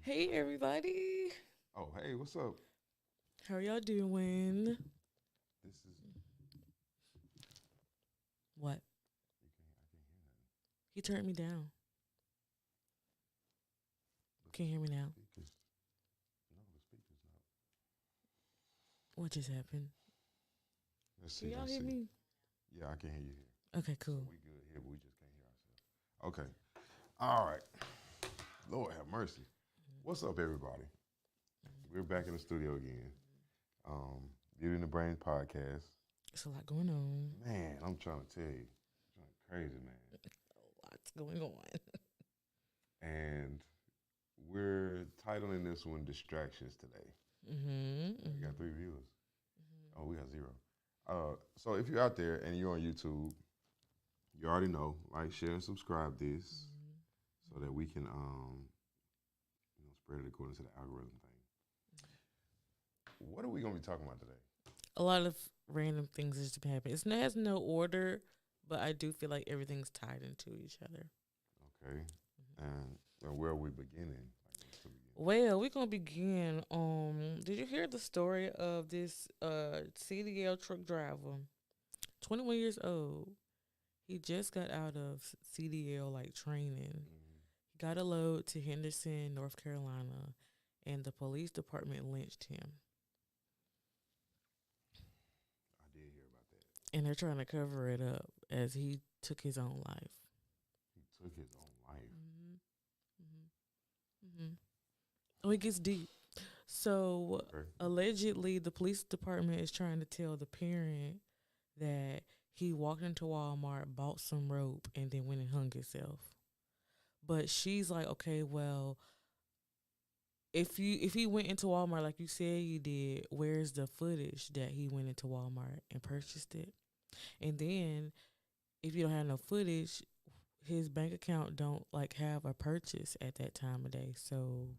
Hey everybody. Oh, hey, what's up? How are y'all doing? This is What? I can't hear nothing. He turned me down. But Can you hear me now? speakers, no, the speakers not. What just happened? Let's Can see, y'all let's hear see. me? Yeah, I can hear you here. Okay, So cool. we good here, but we just can't hear ourselves. Okay. All right. Lord have mercy. What's up, everybody? We're back in the studio again. Beauty in the Brain podcast. It's a lot going on. Man, I'm trying to tell you, crazy, man. Lots going on. And we're titling this one "Distractions" today. We got 3 viewers. Oh, we got zero. So if you're out there and you're on YouTube, you already know, like, share, and subscribe this so that we can spread it according to the algorithm thing. What are we gonna be talking about today? A lot of random things just been happening. It has no order, but I do feel like everything's tied into each other. Okay, and where are we beginning? Like, what's the beginning? Well, we're gonna begin. Did you hear the story of this CDL truck driver, 21 years old? He just got out of CDL like training. He got a load to Henderson, North Carolina, and the police department lynched him. I did hear about that. And they're trying to cover it up as he took his own life. He took his own life. Mm-hmm. Oh, it gets deep. So Okay. allegedly, the police department is trying to tell the parent that he walked into Walmart, bought some rope, and then went and hung himself. But she's like, okay, well, if he went into Walmart like you said you did, where's the footage that he went into Walmart and purchased it? And then if you don't have no footage, his bank account don't like have a purchase at that time of day. So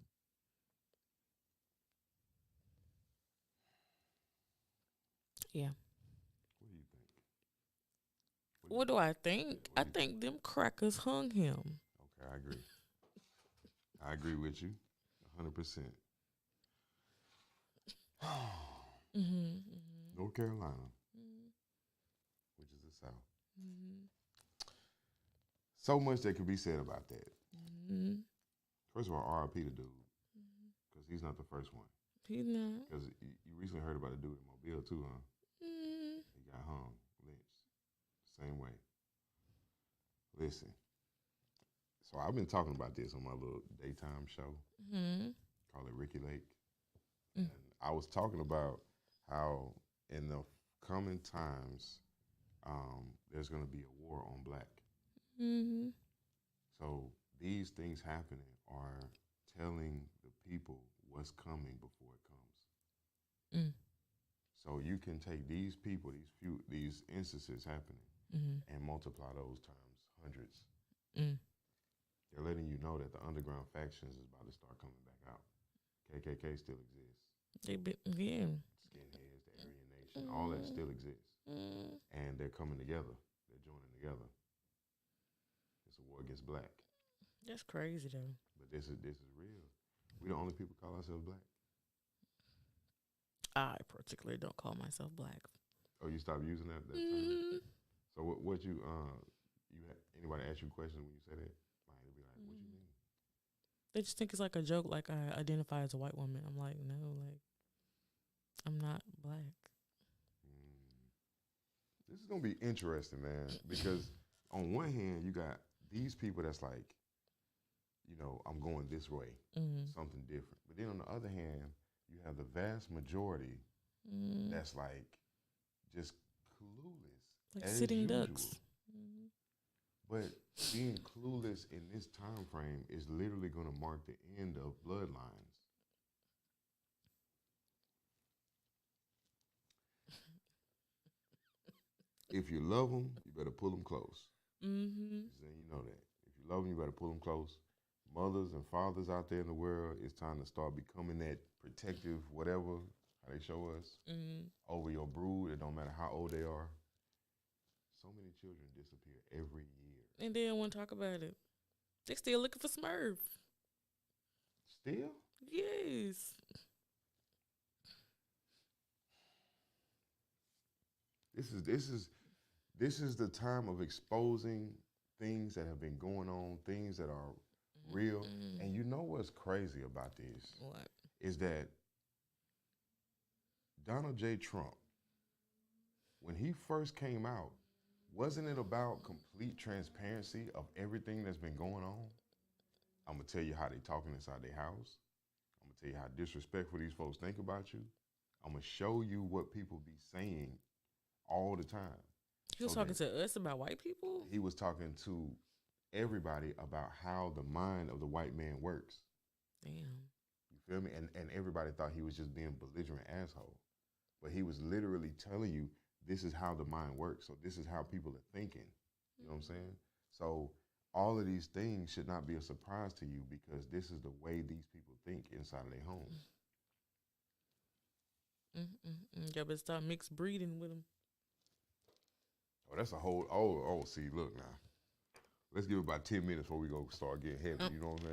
yeah. What do you think? What do I Yeah, think? what I do you think? think them crackers hung him. Okay, I agree. I agree with you, 100%. North Carolina, which is the South. So much that can be said about that. First of all, RIP the dude, because he's not the first one. He's not. Because you recently heard about the dude in Mobile too, huh? He got hung, lynched, same way. Listen, so I've been talking about this on my little daytime show, call it Ricky Lake, and I was talking about how in the coming times, there's going to be a war on black. So these things happening are telling the people what's coming before it comes. So you can take these people, these instances happening, and multiply those times hundreds. They're letting you know that the underground factions is about to start coming back out. KKK still exists. They been yeah. Skinheads, the Aryan Nation, all that still exists, and they're coming together. They're joining together. It's a war against black. That's crazy though. But this is real. We the only people call ourselves black. I particularly don't call myself black. Oh, you stopped using that term. So what you anybody ask you a question when you say that? Like, they'll be like, what you mean? They just think it's like a joke, like I identify as a white woman. I'm like, no, like I'm not black. This is gonna be interesting, man, because on one hand you got these people that's like, I'm going this way, something different. But then on the other hand, you have the vast majority that's like just clueless, Like as sitting usual. ducks. But being clueless in this time frame is literally going to mark the end of bloodlines. If you love them, you better pull them close. Just letting you know that. If you love them, you better pull them close. Mothers and fathers out there in the world, it's time to start becoming that protective, whatever, how they show us, over your brood. It don't matter how old they are. So many children disappear every year. And they don't want to talk about it. They still looking for Smurf. Still? Yes. This is the time of exposing things that have been going on, things that are real. Mm. And you know what's crazy about this What? is that Donald J. Trump, when he first came out, wasn't it about complete transparency of everything that's been going on? I'm gonna tell you how they talking inside their house. I'm gonna tell you how disrespectful these folks think about you. I'm gonna show you what people be saying all the time. He was So talking that to us about white people? he was talking to everybody about how the mind of the white man works. Damn. You feel me? And everybody thought he was just being belligerent asshole. But he was literally telling you this is how the mind works. So this is how people are thinking. You know what I'm saying? So all of these things should not be a surprise to you because this is the way these people think inside of their home. Y'all better start mixed breeding with them. Oh, that's a whole see, look now. Let's give it about 10 minutes before we go start getting heavy, you know what I'm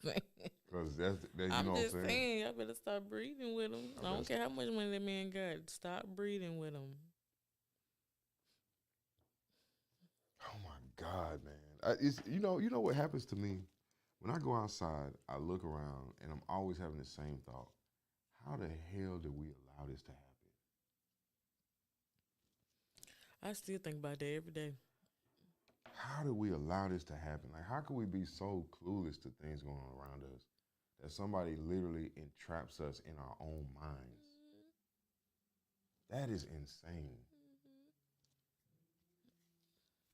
saying? Because that's you I'm know just what I'm saying? saying, y'all better start breeding with them. I don't care how much money that man got. Stop breeding with them. Oh my God, man! It's you know what happens to me when I go outside. I look around and I'm always having the same thought: how the hell did we allow this to happen? I still think about that every day. How did we allow this to happen? Like, how can we be so clueless to things going on around us that somebody literally entraps us in our own minds? That is insane.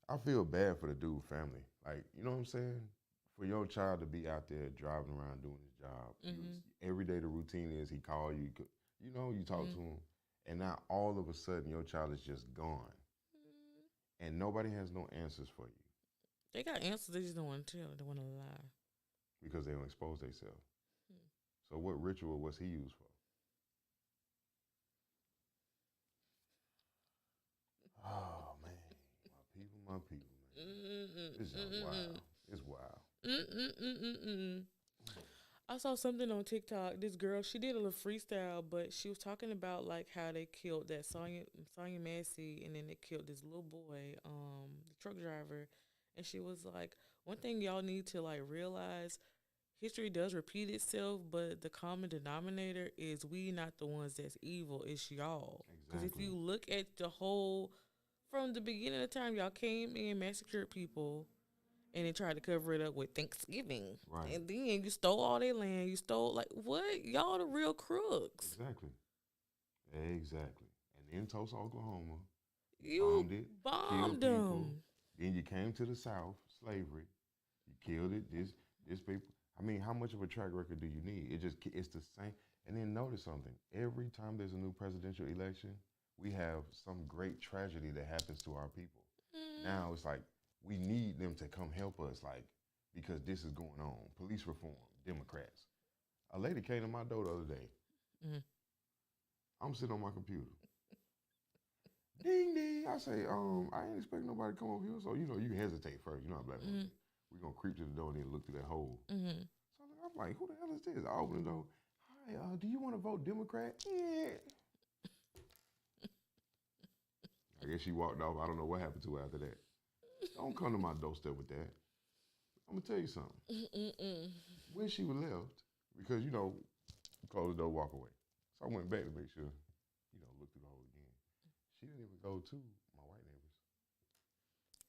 I feel bad for the dude family. Like, you know what I'm saying? For your child to be out there driving around doing his job. Every day the routine is he call you, you talk to him. And now all of a sudden your child is just gone. And nobody has no answers for you. They got answers, they just don't want to tell. They want to lie. Because they don't expose themselves. So what ritual was he used for? Oh, man. My people, man. It's just wild. It's wild. I saw something on TikTok. This girl, she did a little freestyle, but she was talking about like how they killed that Sonya Massey, and then they killed this little boy, the truck driver. And she was like, one thing y'all need to like realize, history does repeat itself, but the common denominator is we not the ones that's evil. It's y'all. Because if you look at the whole, from the beginning of the time y'all came in, massacred people, and they tried to cover it up with Thanksgiving. Right. And then you stole all their land. You stole, like, what? Y'all the real crooks. Exactly. And in Tulsa, Oklahoma, You bombed them. People. Then you came to the South, slavery. You killed it. This people. I mean, how much of a track record do you need? It's the same. And then notice something. Every time there's a new presidential election, we have some great tragedy that happens to our people. Now it's like, we need them to come help us, like, because this is going on. Police reform, Democrats. A lady came to my door the other day. I'm sitting on my computer. Ding, ding. I say, I ain't expecting nobody to come over here. So, you hesitate first. You know how black people do. We're going to creep to the door and then look through that hole. So I'm like, who the hell is this? I open the door. Hi, do you want to vote Democrat? Yeah. I guess she walked off. I don't know what happened to her after that. Don't come to my doorstep with that. I'm gonna tell you something. When she was left, because close the door, walk away. So I went back to make sure, look through the hole again. She didn't even go to my white neighbors.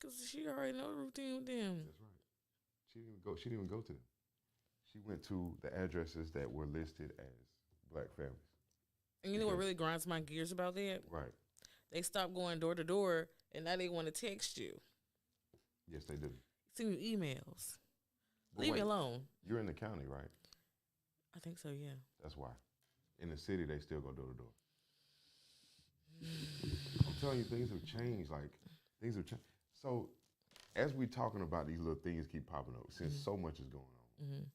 Cause she already know the routine with them. That's right. She didn't even go to them. She went to the addresses that were listed as black families. And you know what really grinds my gears about that? Right. They stopped going door to door, and now they want to text you. Yes, they do. Send you emails. Leave me alone. You're in the county, right? I think so, yeah. That's why. In the city, they still go door to door. I'm telling you, things have changed. Like, things have changed. So, as we're talking about these little things keep popping up, since so much is going on,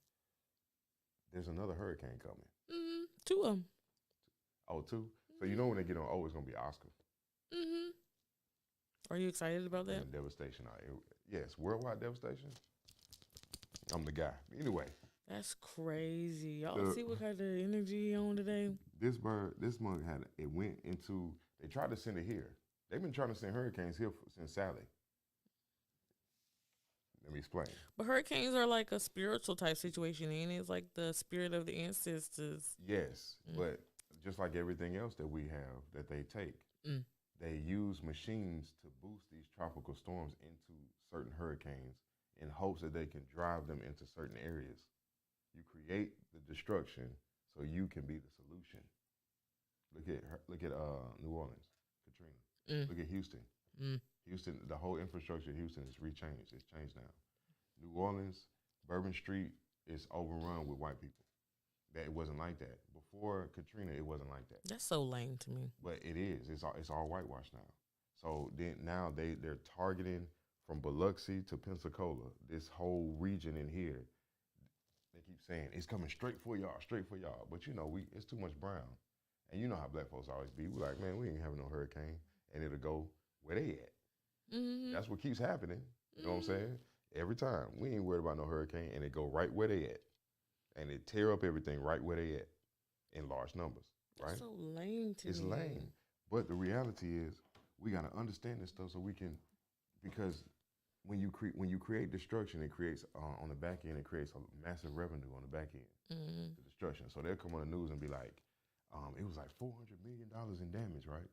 there's another hurricane coming. 2 of them. Oh, 2? So, you know when they get on, it's going to be Oscar. Are you excited about that? And devastation. Yes, worldwide devastation. I'm the guy. Anyway. That's crazy. Y'all The, see what kind of energy he on today? this mug had it went into. They tried to send it here. They've been trying to send hurricanes here since Sally. Let me explain. But hurricanes are like a spiritual type situation, and it's like the spirit of the ancestors. Yes, Mm. but just like everything else that we have that they take, Mm. they use machines to boost these tropical storms into certain hurricanes in hopes that they can drive them into certain areas. You create the destruction so you can be the solution. Look at New Orleans, Katrina. Mm. Look at Houston. Mm. Houston, the whole infrastructure of Houston is rechanged. It's changed now. New Orleans, Bourbon Street is overrun with white people. That it wasn't like that before Katrina. It wasn't like that, That's so lame to me. but it is. It's all whitewashed now. So then now they're targeting from Biloxi to Pensacola. This whole region in here, they keep saying it's coming straight for y'all, straight for y'all. But we it's too much brown, and you know how black folks always be. We're like, man, we ain't having no hurricane, and it'll go where they at. Mm-hmm. That's what keeps happening. You know what I'm saying? Every time we ain't worried about no hurricane, and it go right where they at, and it tear up everything right where they at in large numbers. Right? That's so lame to It's me. lame, but the reality is we gotta understand this stuff so we can, because when you create destruction, it creates on the back end, it creates a massive revenue on the back end. Mm-hmm. The destruction. So they'll come on the news and be like, it was like $400 million in damage, right?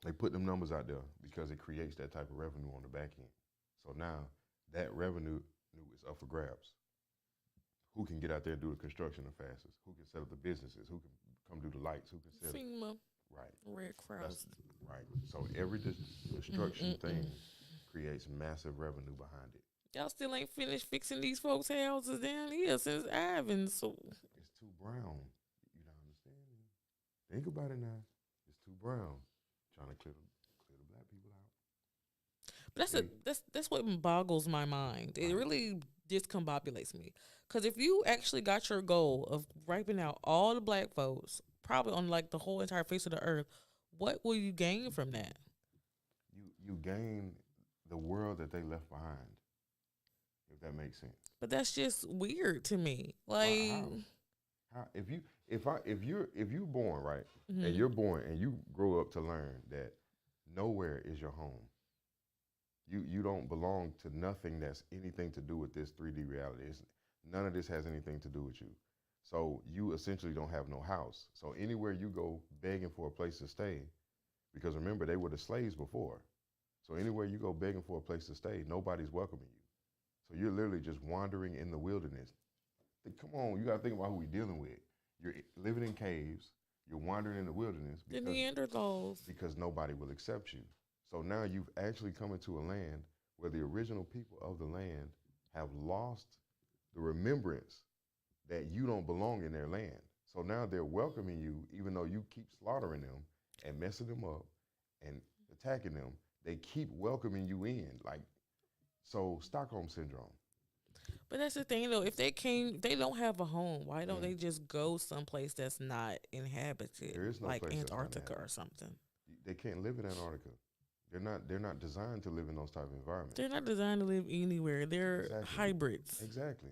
They put them numbers out there because it creates that type of revenue on the back end. So now that revenue is up for grabs. Who can get out there and do the construction the fastest? Who can set up the businesses? Who can come do the lights? Who can set up? FEMA, Right. Red Cross. Right. So every destruction thing creates massive revenue behind it. Y'all still ain't finished fixing these folks' houses down here since Ivan. So It's too brown. You don't understand me. Think about it now. It's too brown. Trying to clear the black people out. but that's what boggles my mind. It Right. really discombobulates me. Because if you actually got your goal of wiping out all the black folks, probably on like the whole entire face of the earth, what will you gain from that? You gain the world that they left behind. If that makes sense. But that's just weird to me. Well, Like, how if you're born right, mhm. and you're born and you grow up to learn that nowhere is your home. You don't belong to nothing that's anything to do with this 3D reality. None of this has anything to do with you. So you essentially don't have no house. So anywhere you go begging for a place to stay, because remember they were the slaves before. So anywhere you go begging for a place to stay, nobody's welcoming you. So you're literally just wandering in the wilderness. Come on, you gotta think about who we're dealing with. You're living in caves. You're wandering in the wilderness The Neanderthals. because nobody will accept you. So now you've actually come into a land where the original people of the land have lost the remembrance that you don't belong in their land. So now they're welcoming you, even though you keep slaughtering them and messing them up and attacking them. They keep welcoming you in. So Stockholm syndrome. But that's the thing, though. If they don't have a home. Why don't they just go someplace that's not inhabited, There is no like place that's not Antarctica or inhabited. something? They can't live in Antarctica. They're not designed to live in those type of environments. They're not designed to live anywhere. They're Exactly. hybrids. Exactly.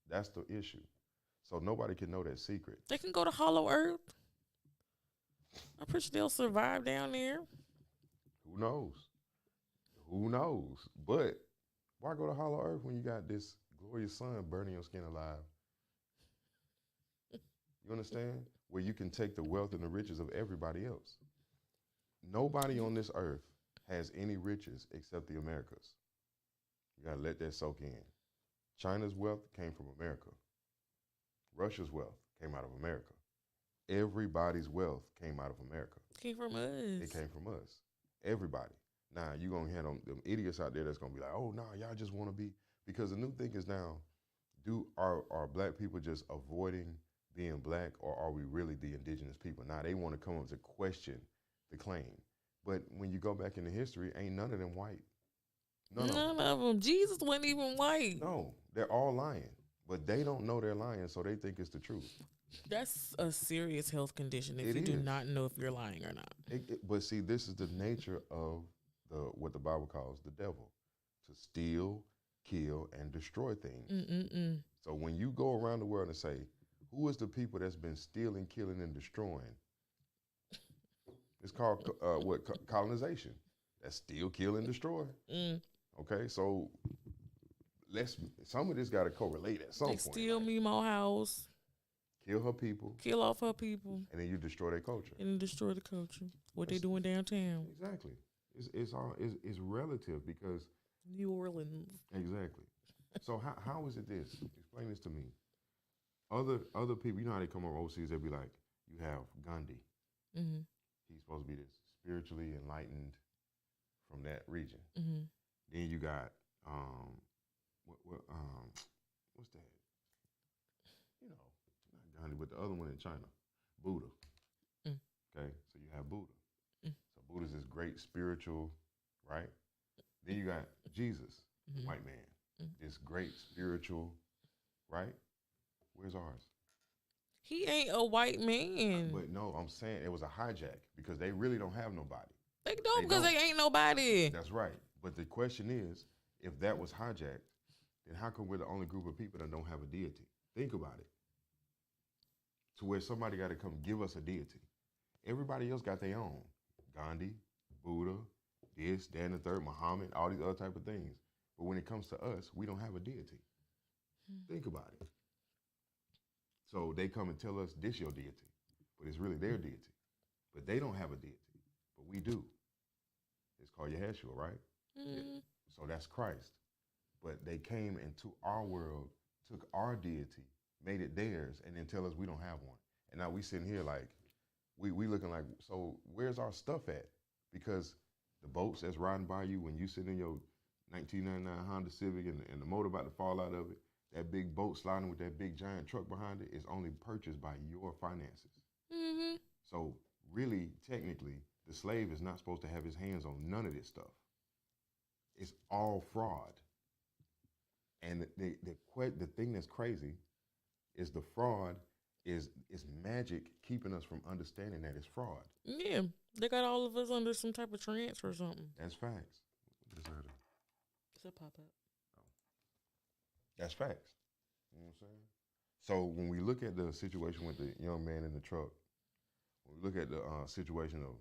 That's the issue. So nobody can know that secret. They can go to Hollow Earth. I'm pretty sure they'll survive down there. Who knows? Who knows? But why go to Hollow Earth when you got this glorious sun burning your skin alive? You understand? Where you can take the wealth and the riches of everybody else. Nobody on this earth has any riches except the Americas. You gotta let that soak in. China's wealth came from America. Russia's wealth came out of America. Everybody's wealth came out of America. Came from us. It came from us. Everybody. Now you're gonna have them idiots out there that's gonna be like, oh no, y'all just wanna be, because the new thing is now, are black people just avoiding being black, or are we really the indigenous people? Now they want to come up to question the claim. But when you go back into history, ain't none of them white. None of them. Jesus wasn't even white. No, they're all lying. But they don't know they're lying, so they think it's the truth. That's a serious health condition if It you do is. not know if you're lying or not. But see, this is the nature of what the Bible calls the devil: to steal, kill, and destroy things. Mm-mm-mm. So when you go around the world and say, who is the people that's been stealing, killing, and destroying? It's called colonization. That's steal, kill, and destroy. Mm. Okay, so some of this got to correlate at some They point. steal like, Mimo house, kill her people, kill off her people, and then you destroy their culture. and destroy the culture. What they doing downtown? Exactly. It's relative because New Orleans. exactly. So how is it this? Explain this to me. Other people, you know how they come over overseas, they'll be like, you have Gandhi. Mm-hmm. He's supposed to be this spiritually enlightened from that region. Mm-hmm. Then you got what's that? You know, not Gandhi, but the other one in China, Buddha. Mm. Okay, so you have Buddha. Mm. So Buddha's this great spiritual, right? Then you got Jesus, Mm-hmm. white man, this great spiritual, right? Where's ours? He ain't a white man. But no, I'm saying it was a hijack because they really don't have nobody. They don't because they ain't nobody. That's right. But the question is, if that was hijacked, then how come we're the only group of people that don't have a deity? Think about it. To where somebody got to come give us a deity. Everybody else got their own. Gandhi, Buddha, this, that, and the third, Muhammad, all these other type of things. But when it comes to us, we don't have a deity. Think about it. So they come and tell us this your deity, but it's really their deity. But they don't have a deity, but we do. It's called Yeshua, right? Mm-hmm. So that's Christ. But they came into our world, took our deity, made it theirs, and then tell us we don't have one. And now we sitting here like, we looking like, so where's our stuff at? Because the boats that's riding by you when you sit in your 1999 Honda Civic and the motor about to fall out of it, that big boat sliding with that big giant truck behind it is only purchased by your finances. Mm-hmm. So really, technically, the slave is not supposed to have his hands on none of this stuff. It's all fraud. And the thing that's crazy is the fraud is magic keeping us from understanding that it's fraud. Yeah, they got all of us under some type of trance or something. That's facts. It's a pop up. That's facts. You know what I'm saying? So when we look at the situation with the young man in the truck, when we look at the situation of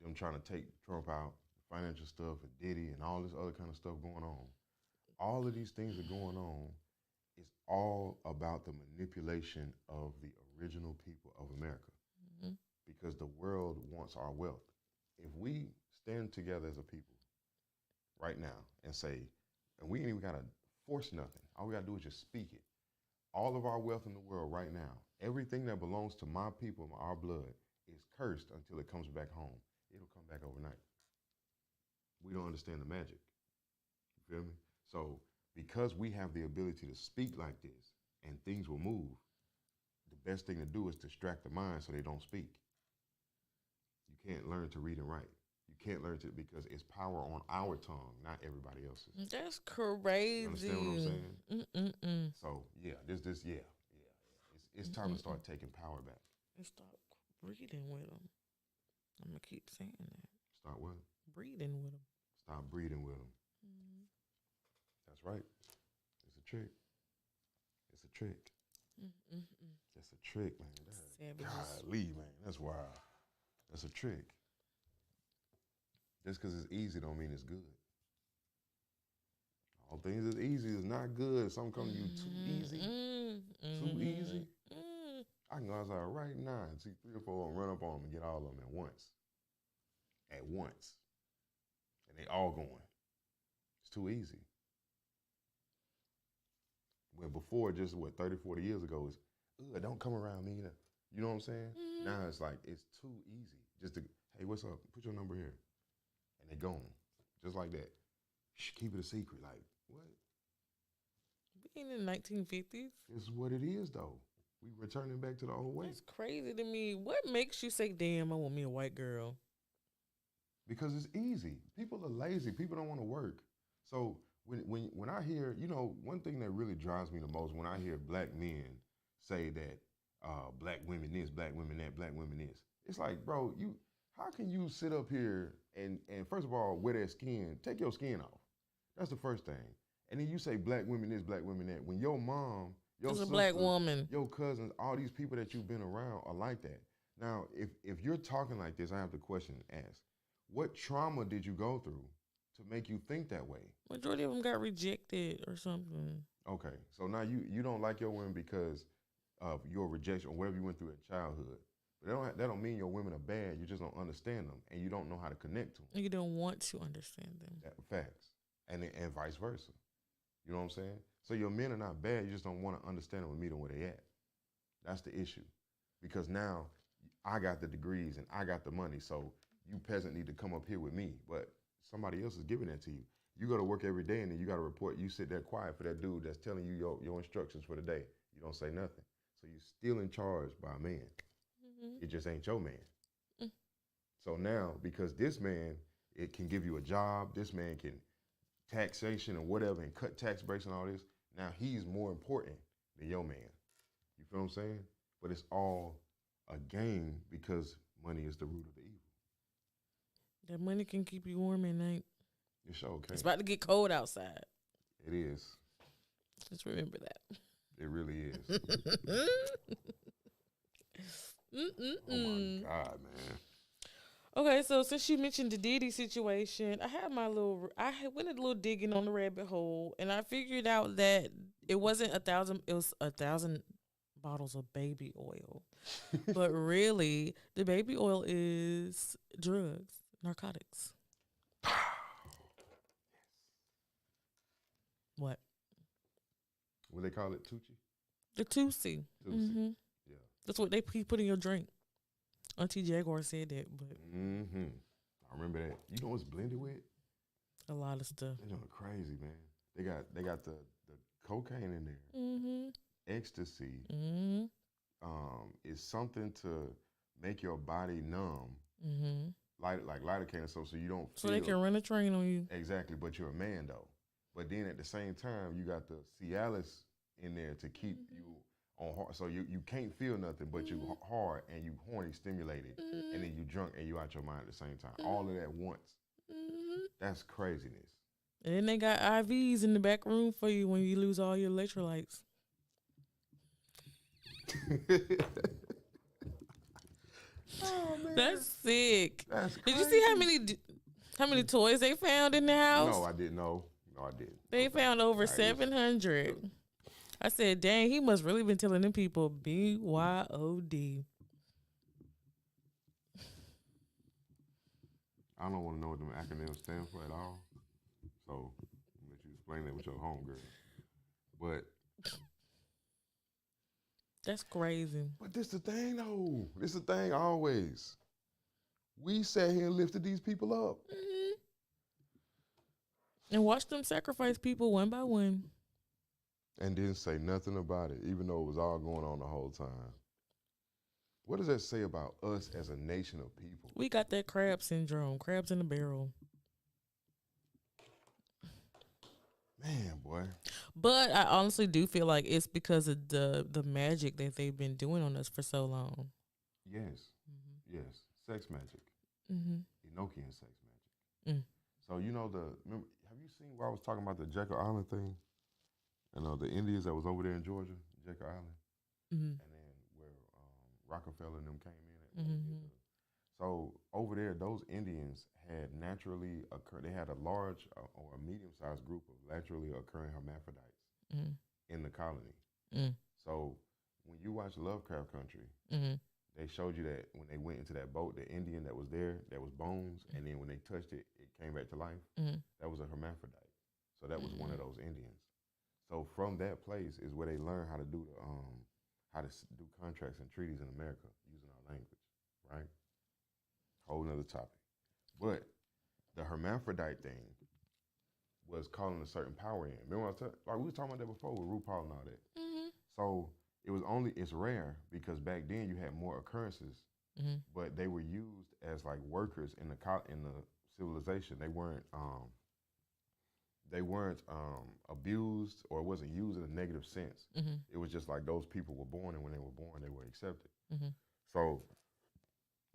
them trying to take Trump out, financial stuff, and Diddy, and all this other kind of stuff going on, all of these things are going on. It's all about the manipulation of the original people of America, because the world wants our wealth. If we stand together as a people right now and say, and we ain't even got to force nothing. All we got to do is just speak it. All of our wealth in the world right now, everything that belongs to my people, our blood, is cursed until it comes back home. It'll come back overnight. We don't understand the magic. You feel me? So because we have the ability to speak like this and things will move, the best thing to do is distract the mind so they don't speak. You can't learn to read and write. You can't learn to, because it's power on our tongue, not everybody else's. That's crazy. You understand what I'm saying? Mm-mm-mm. So it's time to start taking power back. And start breathing with them. I'm gonna keep saying that. Start what? Breathing with them. Stop breathing with them. Mm-hmm. That's right. It's a trick. It's a trick. Mm-mm-mm. That's a trick, man. Golly, man. That's wild. That's a trick. Just because it's easy don't mean it's good. All things that's easy is not good. Something come to you too easy. Too easy. I can go outside right now and see 3 or 4 and run up on them and get all of them at once. At once. And they all going. It's too easy. Where before, just 30, 40 years ago, is, don't come around me. You know what I'm saying? Now it's like, it's too easy. Just to, hey, what's up? Put your number here. And they gone. Just like that. Shh, keep it a secret. Like, what? We ain't in the 1950s. It's what it is, though. We returning back to the old way. That's crazy to me. What makes you say, damn, I want me a white girl? Because it's easy. People are lazy. People don't want to work. So when I hear, one thing that really drives me the most, when I hear black men say that black women this, black women that, black women this, it's like, bro, how can you sit up here and first of all, wear that skin, take your skin off. That's the first thing. And then you say black women this, black women that. When your mom, your It's a sister, black woman. your cousins, all these people that you've been around are like that. Now, if you're talking like this, I have the question to ask: what trauma did you go through to make you think that way? Majority of them got rejected or something. Okay, so now you don't like your women because of your rejection or whatever you went through in childhood. But that don't mean your women are bad. You just don't understand them and you don't know how to connect to them. You don't want to understand them. Facts, and vice versa. You know what I'm saying? So your men are not bad. You just don't want to understand them and meet them where they at. That's the issue, because now I got the degrees and I got the money. So you peasant need to come up here with me, but somebody else is giving that to you. You go to work every day and then you got to report. You sit there quiet for that dude that's telling you your instructions for the day. You don't say nothing. So you're still in charge by a man. Mm-hmm. It just ain't your man. Mm. So now, because this man, it can give you a job. This man can taxation and whatever and cut tax breaks and all this. Now he's more important than your man. You feel what I'm saying? But it's all a game because money is the root of the evil. That money can keep you warm at night. It sure can. It's about to get cold outside. It is. Just remember that. It really is. Oh my God, man. Okay, so since you mentioned the Diddy situation, I went a little digging on the rabbit hole, and I figured out that it wasn't 1,000, it was 1,000 bottles of baby oil. But really, the baby oil is drugs, narcotics. What? What they call it, Tucci? The Tusi. Mm-hmm. Yeah. That's what they put in your drink. Auntie Jaguar said that, but I remember that. You know what's blended with? A lot of stuff. They're doing crazy, man. They got the cocaine in there. Mm-hmm. Ecstasy. Mm-hmm. Is something to make your body numb. Mm-hmm. Like lidocaine, so you don't feel. So they can run a train on you. Exactly, but you're a man though. But then at the same time, you got the Cialis in there to keep you on hard. So you can't feel nothing, but you hard and you horny stimulated, and then you drunk and you out your mind at the same time. All of that once. That's craziness. And then they got IVs in the back room for you when you lose all your electrolytes. Oh, man. That's sick. That's crazy. Did you see how many toys they found in the house? No, I didn't know. No, I didn't. They found over 700. I said, dang, he must really been telling them people BYOD. I don't want to know what them acronyms stand for at all. So I'll let you explain that with your homegirl. But that's crazy. But this the thing though. This the thing always. We sat here and lifted these people up. Mm-hmm. And watched them sacrifice people one by one. And didn't say nothing about it, even though it was all going on the whole time. What does that say about us as a nation of people? We got that crab syndrome, crabs in the barrel. Man, boy. But I honestly do feel like it's because of the magic that they've been doing on us for so long. Yes. Mm-hmm. Yes. Sex magic. Mm-hmm. Enochian sex magic. So remember, have you seen where I was talking about the Jekyll Island thing? And the Indians that was over there in Georgia, Jekyll Island? Mm-hmm. And then where Rockefeller and them came in. So over there, those Indians had naturally they had a large or a medium-sized group of naturally occurring hermaphrodites in the colony. So when you watch Lovecraft Country, they showed you that when they went into that boat, the Indian that was there, that was bones, and then when they touched it, it came back to life. That was a hermaphrodite. So that was one of those Indians. So from that place is where they learned how to do do contracts and treaties in America using our language, right? Whole nother topic. But the hermaphrodite thing was calling a certain power in. Remember we were talking about that before with RuPaul and all that. So it's rare because back then you had more occurrences, but they were used as like workers in the civilization. They weren't abused, or it wasn't used in a negative sense. It was just like those people were born, and when they were born, they were accepted. So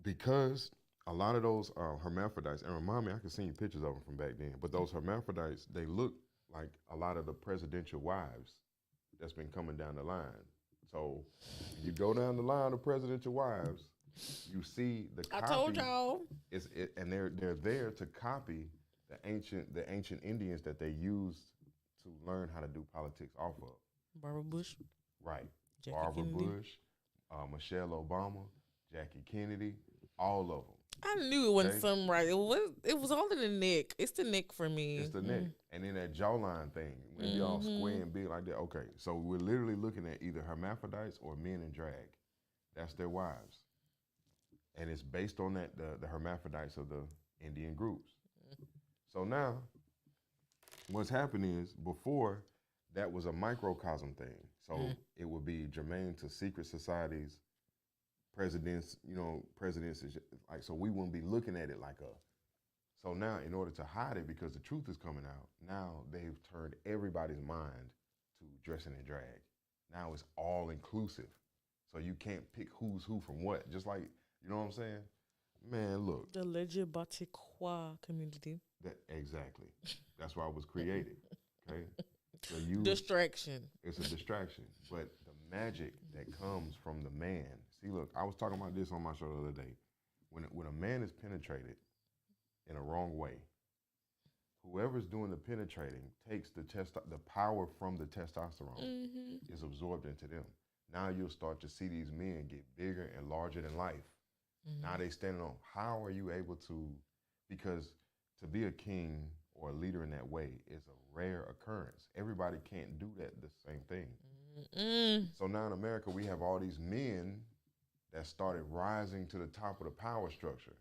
because a lot of those hermaphrodites, and remind me, I can send you pictures of them from back then, but those hermaphrodites, they look like a lot of the presidential wives that's been coming down the line. So you go down the line of presidential wives, you see the I told copy y'all. and they're there to copy the ancient Indians that they used to learn how to do politics off of. Barbara Bush, Right. Jackie Barbara Kennedy. Bush, Michelle Obama, Jackie Kennedy, all of them. I knew it wasn't Okay. something right. It was all in the neck. It's the neck for me. It's the neck. And then that jawline thing, when they all square and big like that. Okay, so we're literally looking at either hermaphrodites or men in drag. That's their wives. And it's based on that the hermaphrodites of the Indian groups. So now, what's happened is before that was a microcosm thing. So it would be germane to secret societies, presidents, presidents is like, so we wouldn't be looking at it like a. So now, in order to hide it, because the truth is coming out, now they've turned everybody's mind to dressing in drag. Now it's all inclusive. So you can't pick who's who from what. Just like, you know what I'm saying? Man, look. The LGBTQ community. That exactly. That's why it was created. Okay. So Distraction. It's a distraction, but the magic that comes from the man. See, look, I was talking about this on my show the other day. When a man is penetrated in a wrong way, whoever's doing the penetrating takes the power from the testosterone is absorbed into them. Now you'll start to see these men get bigger and larger than life. Now they standing on. How are you able to? Because to be a king or a leader in that way is a rare occurrence. Everybody can't do that the same thing. So now in America, we have all these men that started rising to the top of the power structure.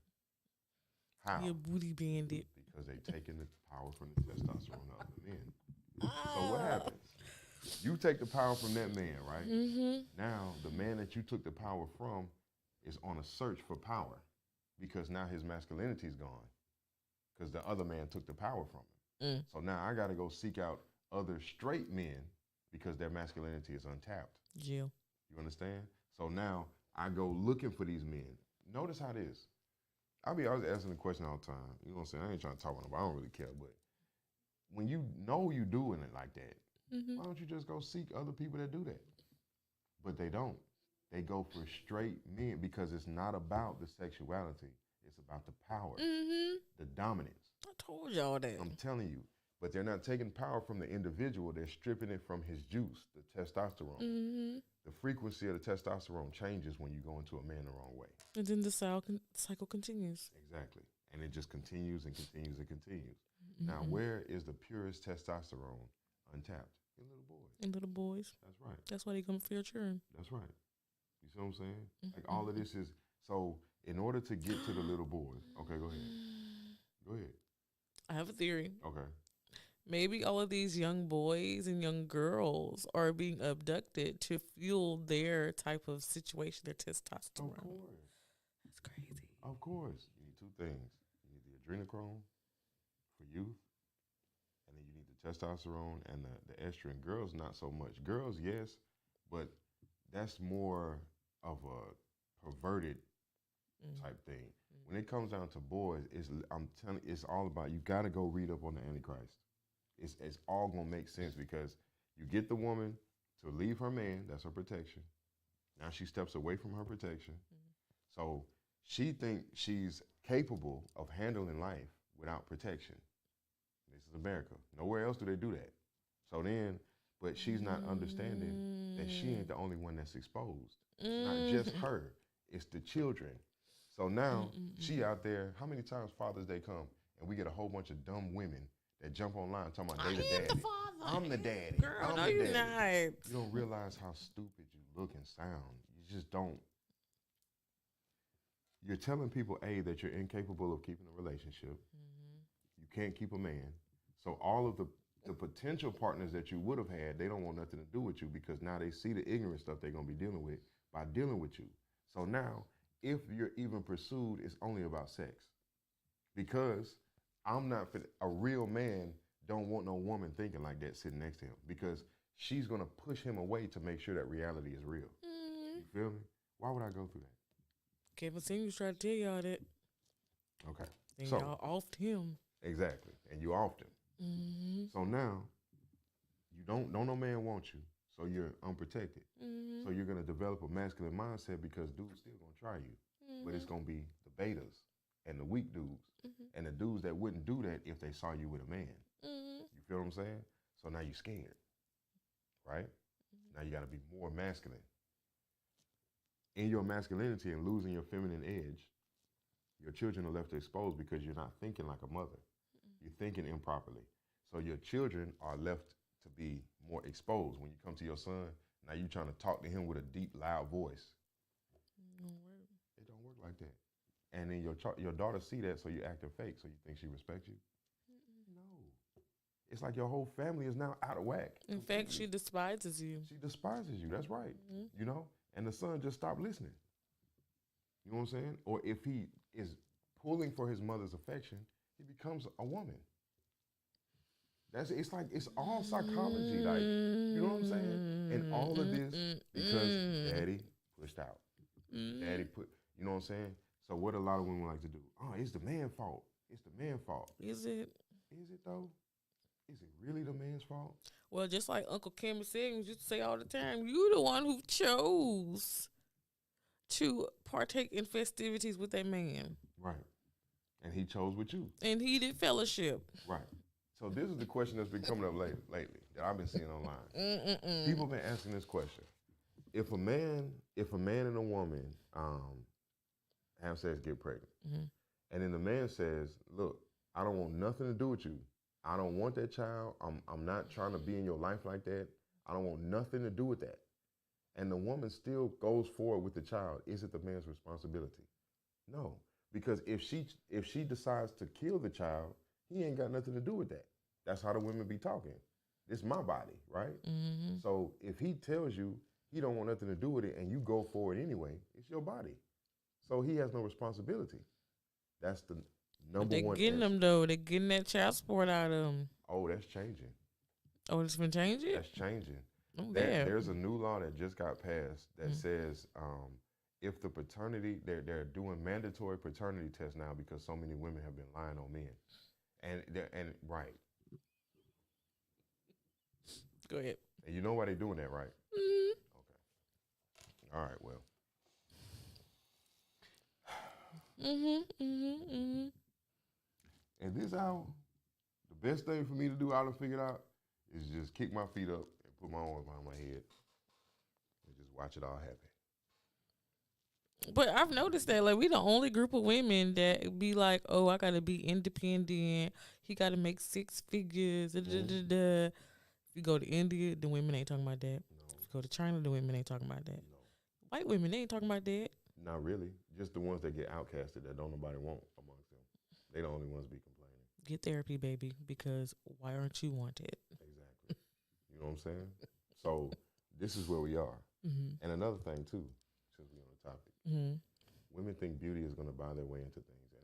How? Your booty bandit. Because they taking the power from the testosterone of the men. So what happens? You take the power from that man, right? Now the man that you took the power from is on a search for power because now his masculinity is gone because the other man took the power from him. So now I got to go seek out other straight men because their masculinity is untapped. Jill. You understand? So now I go looking for these men. Notice how it is. I was asking the question all the time. You know what I'm saying? I ain't trying to talk about them. I don't really care. But when you know you doing it like that, why don't you just go seek other people that do that? But they don't. They go for straight men because it's not about the sexuality. It's about the power, the dominance. I told y'all that. I'm telling you. But they're not taking power from the individual. They're stripping it from his juice, the testosterone. The frequency of the testosterone changes when you go into a man the wrong way. And then the cycle continues. Exactly. And it just continues and continues and continues. Now, where is the purest testosterone untapped? In little boys. In little boys. That's right. That's why they come for your children. That's right. You see what I'm saying? Like all of this is, so in order to get to the little boys, okay, go ahead. Go ahead. I have a theory. Okay. Maybe all of these young boys and young girls are being abducted to fuel their type of situation, their testosterone. Of course. That's crazy. Of course. You need two things. You need the adrenochrome for youth, and then you need the testosterone and the estrogen. Girls, not so much. Girls, yes, but that's more of a perverted type thing. When it comes down to boys, I'm telling you, it's all about, you got to go read up on the Antichrist. It's all going to make sense because you get the woman to leave her man, that's her protection. Now she steps away from her protection. So she thinks she's capable of handling life without protection. This is America. Nowhere else do they do that. So then, but she's not understanding that she ain't the only one that's exposed. It's not just her, it's the children. So now she out there, how many times Father's Day come and we get a whole bunch of dumb women that jump online talking about they the daddy. The father. I'm the daddy. Girl, I'm no, the you're daddy. not. You don't realize how stupid you look and sound. You just don't. You're telling people, A, that you're incapable of keeping a relationship. You can't keep a man. So all of the potential partners that you would have had, they don't want nothing to do with you because now they see the ignorant stuff they're going to be dealing with by dealing with you. So now, if you're even pursued, it's only about sex. Because I'm not a real man don't want no woman thinking like that sitting next to him because she's going to push him away to make sure that reality is real. You feel me? Why would I go through that? Kevin Samuels tried to tell y'all that. Okay. And So, y'all offed him. exactly. And you often. So now You don't no man want you, so you're unprotected. Mm-hmm. So you're gonna develop a masculine mindset because dudes still gonna try you, but it's gonna be the betas and the weak dudes and the dudes that wouldn't do that if they saw you with a man. You feel what I'm saying? So now you're scared, right? Now you got to be more masculine. In your masculinity and losing your feminine edge, your children are left exposed because you're not thinking like a mother. You're thinking improperly. So your children are left to be more exposed. When you come to your son, now you're trying to talk to him with a deep, loud voice. It don't work like that. And then your daughter see that, so you acting fake. So you think she respects you? No. It's like your whole family is now out of whack. In fact, she despises you. She despises you. That's right. You know? And the son just stopped listening. You know what I'm saying? Or if he is pulling for his mother's affection, he becomes a woman. It's all psychology, like, you know what I'm saying? And all of this because daddy pushed out. Daddy put, you know what I'm saying? So what a lot of women like to do, it's the man's fault. It's the man's fault. Is it? Is it though? Is it really the man's fault? Well, just like Uncle Kim Siggins used to say all the time, you the one who chose to partake in festivities with that man. Right. And he chose with you. And he did fellowship. Right. So this is the question that's been coming up lately that I've been seeing online. People have been asking this question. If a man and a woman have sex, get pregnant, and then the man says, look, I don't want nothing to do with you. I don't want that child. I'm not trying to be in your life like that. I don't want nothing to do with that. And the woman still goes forward with the child. Is it the man's responsibility? No. Because if she decides to kill the child, he ain't got nothing to do with that. That's how the women be talking. It's my body, right? So if he tells you he don't want nothing to do with it and you go for it anyway, it's your body. So he has no responsibility. That's the number one. They're getting them, though. They're getting that child support out of them. Oh, that's changing. Oh, it's been changing? That's changing. Oh, There's a new law that just got passed that says if the paternity, they're doing mandatory paternity tests now because so many women have been lying on men. And right. Go ahead. And you know why they're doing that, right? Okay. All right, well. And this how the best thing for me to do, I done figured out, is just kick my feet up and put my arms behind my head and just watch it all happen. But I've noticed that, like, we the only group of women that be like, oh, I gotta be independent. He gotta make 6 figures. If you go to India, the women ain't talking about that. No. If you go to China, the women ain't talking about that. No. White women, they ain't talking about that. Not really. Just the ones that get outcasted that don't nobody want amongst them. They the only ones be complaining. Get therapy, baby, because why aren't you wanted? Exactly. You know what I'm saying? So this is where we are. And another thing too, since we're on the topic, women think beauty is going to buy their way into things, and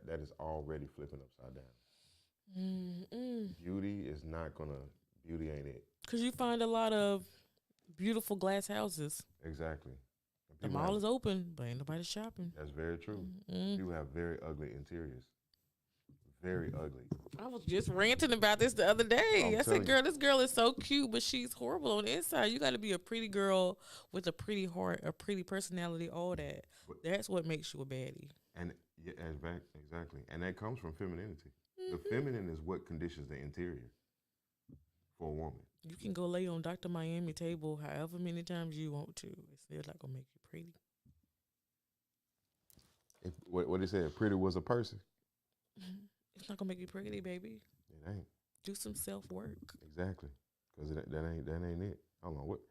that is already flipping upside down. Beauty is not going to. Beauty ain't it. Because you find a lot of beautiful glass houses. Exactly. The mall is open, but ain't nobody shopping. That's very true. People have very ugly interiors. Very ugly. I was just ranting about this the other day. I said, girl, this girl is so cute, but she's horrible on the inside. You got to be a pretty girl with a pretty heart, a pretty personality, all that. That's what makes you a baddie. And yeah, exactly. And that comes from femininity. The feminine is what conditions the interior for a woman. You can go lay on Dr. Miami table however many times you want to. It's still not going to make you pretty. If what they said, pretty was a person. It's not going to make you pretty, baby. It ain't. Do some self-work. Exactly. Because that ain't it. Hold on. What?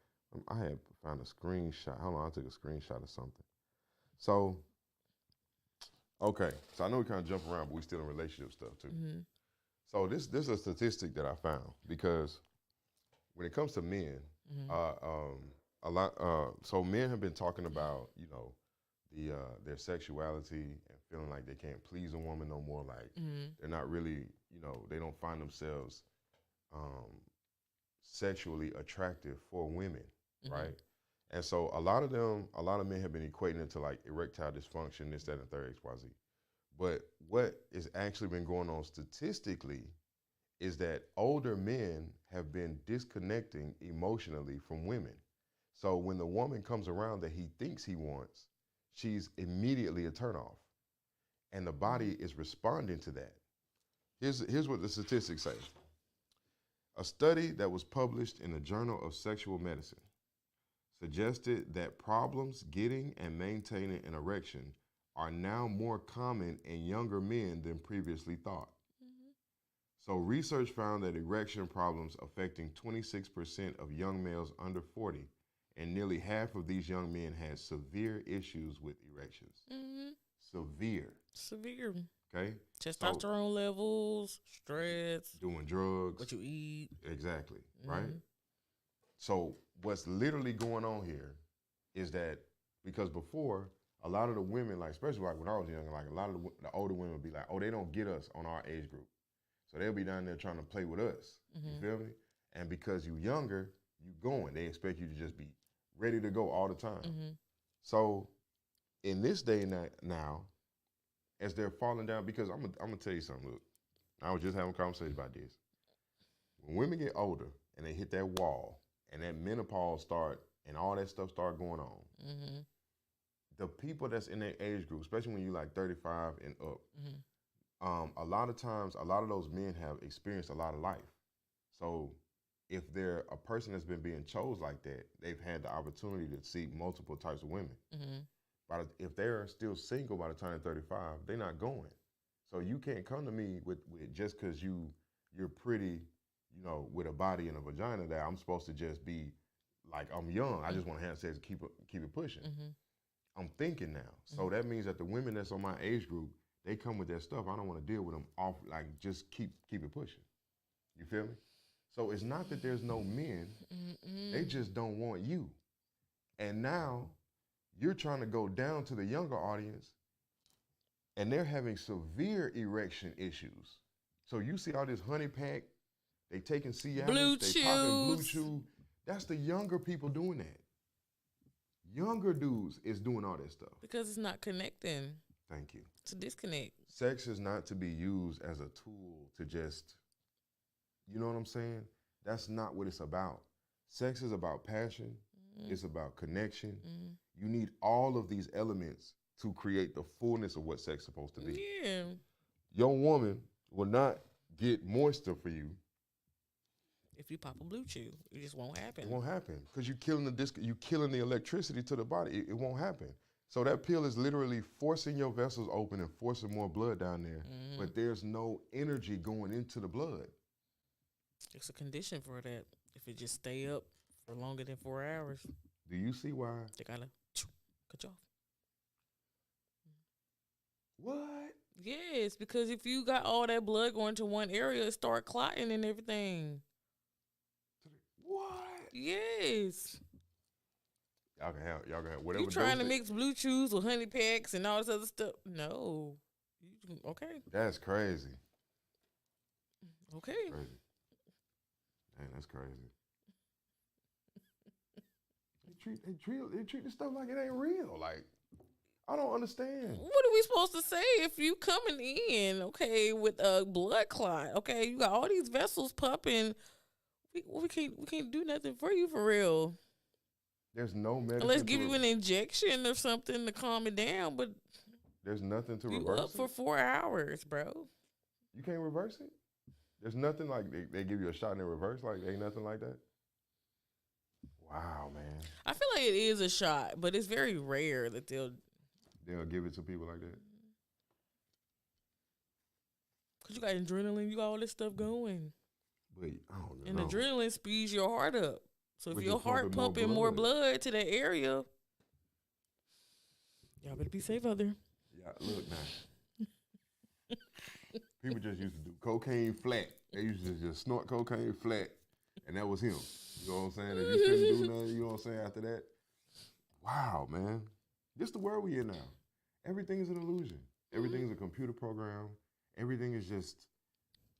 I had found a screenshot. Hold on. I took a screenshot of something. So, okay. So I know we kind of jump around, but we still in relationship stuff too. So this is a statistic that I found because when it comes to men, a lot. So men have been talking about their sexuality and feeling like they can't please a woman no more. Like they're not really, they don't find themselves sexually attractive for women, right? And so a lot of men have been equating it to like erectile dysfunction, this, that, and the third, XYZ. But what has actually been going on statistically is that older men have been disconnecting emotionally from women. So when the woman comes around that he thinks he wants, she's immediately a turnoff. And the body is responding to that. Here's what the statistics say. A study that was published in the Journal of Sexual Medicine suggested that problems getting and maintaining an erection are now more common in younger men than previously thought. So research found that erection problems affecting 26% of young males under 40, and nearly half of these young men had severe issues with erections. Severe. Okay? Testosterone levels, stress, doing drugs. what you eat. Exactly, right? So what's literally going on here is that because before, a lot of the women, like especially like when I was younger, like a lot of the older women would be like, oh, they don't get us on our age group. So they'll be down there trying to play with us. You feel me? And because you younger, you going. They expect you to just be ready to go all the time. So in this day now, as they're falling down, because I'm gonna tell you something, look. I was just having a conversation about this. When women get older and they hit that wall and that menopause start and all that stuff start going on, the people that's in their age group, especially when you're like 35 and up, a lot of times, a lot of those men have experienced a lot of life. So if they're a person that's been being chose like that, they've had the opportunity to see multiple types of women. But if they're still single by the time they're 35, they're not going. So you can't come to me with just because you're pretty, you know, with a body and a vagina that I'm supposed to just be like, I'm young. I just want to have sex and keep it pushing. I'm thinking now. So that means that the women that's on my age group, they come with that stuff. I don't want to deal with them off, like just keep it pushing. You feel me? So it's not that there's no men. They just don't want you. And now you're trying to go down to the younger audience and they're having severe erection issues. So you see all this honey pack, they taking Cialis, they popping Blue Chew. That's the younger people doing that. Younger dudes is doing all that stuff. Because it's not connecting. Thank you. It's a disconnect. Sex is not to be used as a tool to just, you know what I'm saying? That's not what it's about. Sex is about passion. It's about connection. You need all of these elements to create the fullness of what sex is supposed to be. Yeah. Your woman will not get moisture for you if you pop a Blue Chew. It just won't happen. It won't happen because you're killing the electricity to the body. It won't happen. So that pill is literally forcing your vessels open and forcing more blood down there. But there's no energy going into the blood. It's a condition for that. If it just stay up for longer than 4 hours. Do you see why? They gotta cut you off. What? Yes, because if you got all that blood going to one area, it start clotting and everything. What? Yes. Y'all can have whatever. You trying to mix Blue Chews with honey packs and all this other stuff? No. Okay. That's crazy. Okay. Crazy. Man, that's crazy. They treat this stuff like it ain't real. Like, I don't understand. What are we supposed to say if you coming in, okay, with a blood clot? Okay, you got all these vessels pumping. We can't do nothing for you for real. There's no medicine. Let's give you an injection or something to calm it down, but there's nothing to you reverse up it. for 4 hours, bro. You can't reverse it? There's nothing like they give you a shot and they reverse? Like, ain't nothing like that? Wow, man. I feel like it is a shot, but it's very rare that they'll give it to people like that. Because you got adrenaline, you got all this stuff going. But I don't know. And adrenaline speeds your heart up. So if But your you're heart pumping more blood to that area, y'all better be safe out there. Yeah, look now. People just used to do cocaine flat. They used to just snort cocaine flat, and that was him. You know what I'm saying? If you couldn't do nothing, you know what I'm saying, after that? Wow, man. This the world we in now. Everything is an illusion. Everything is a computer program. Everything is just,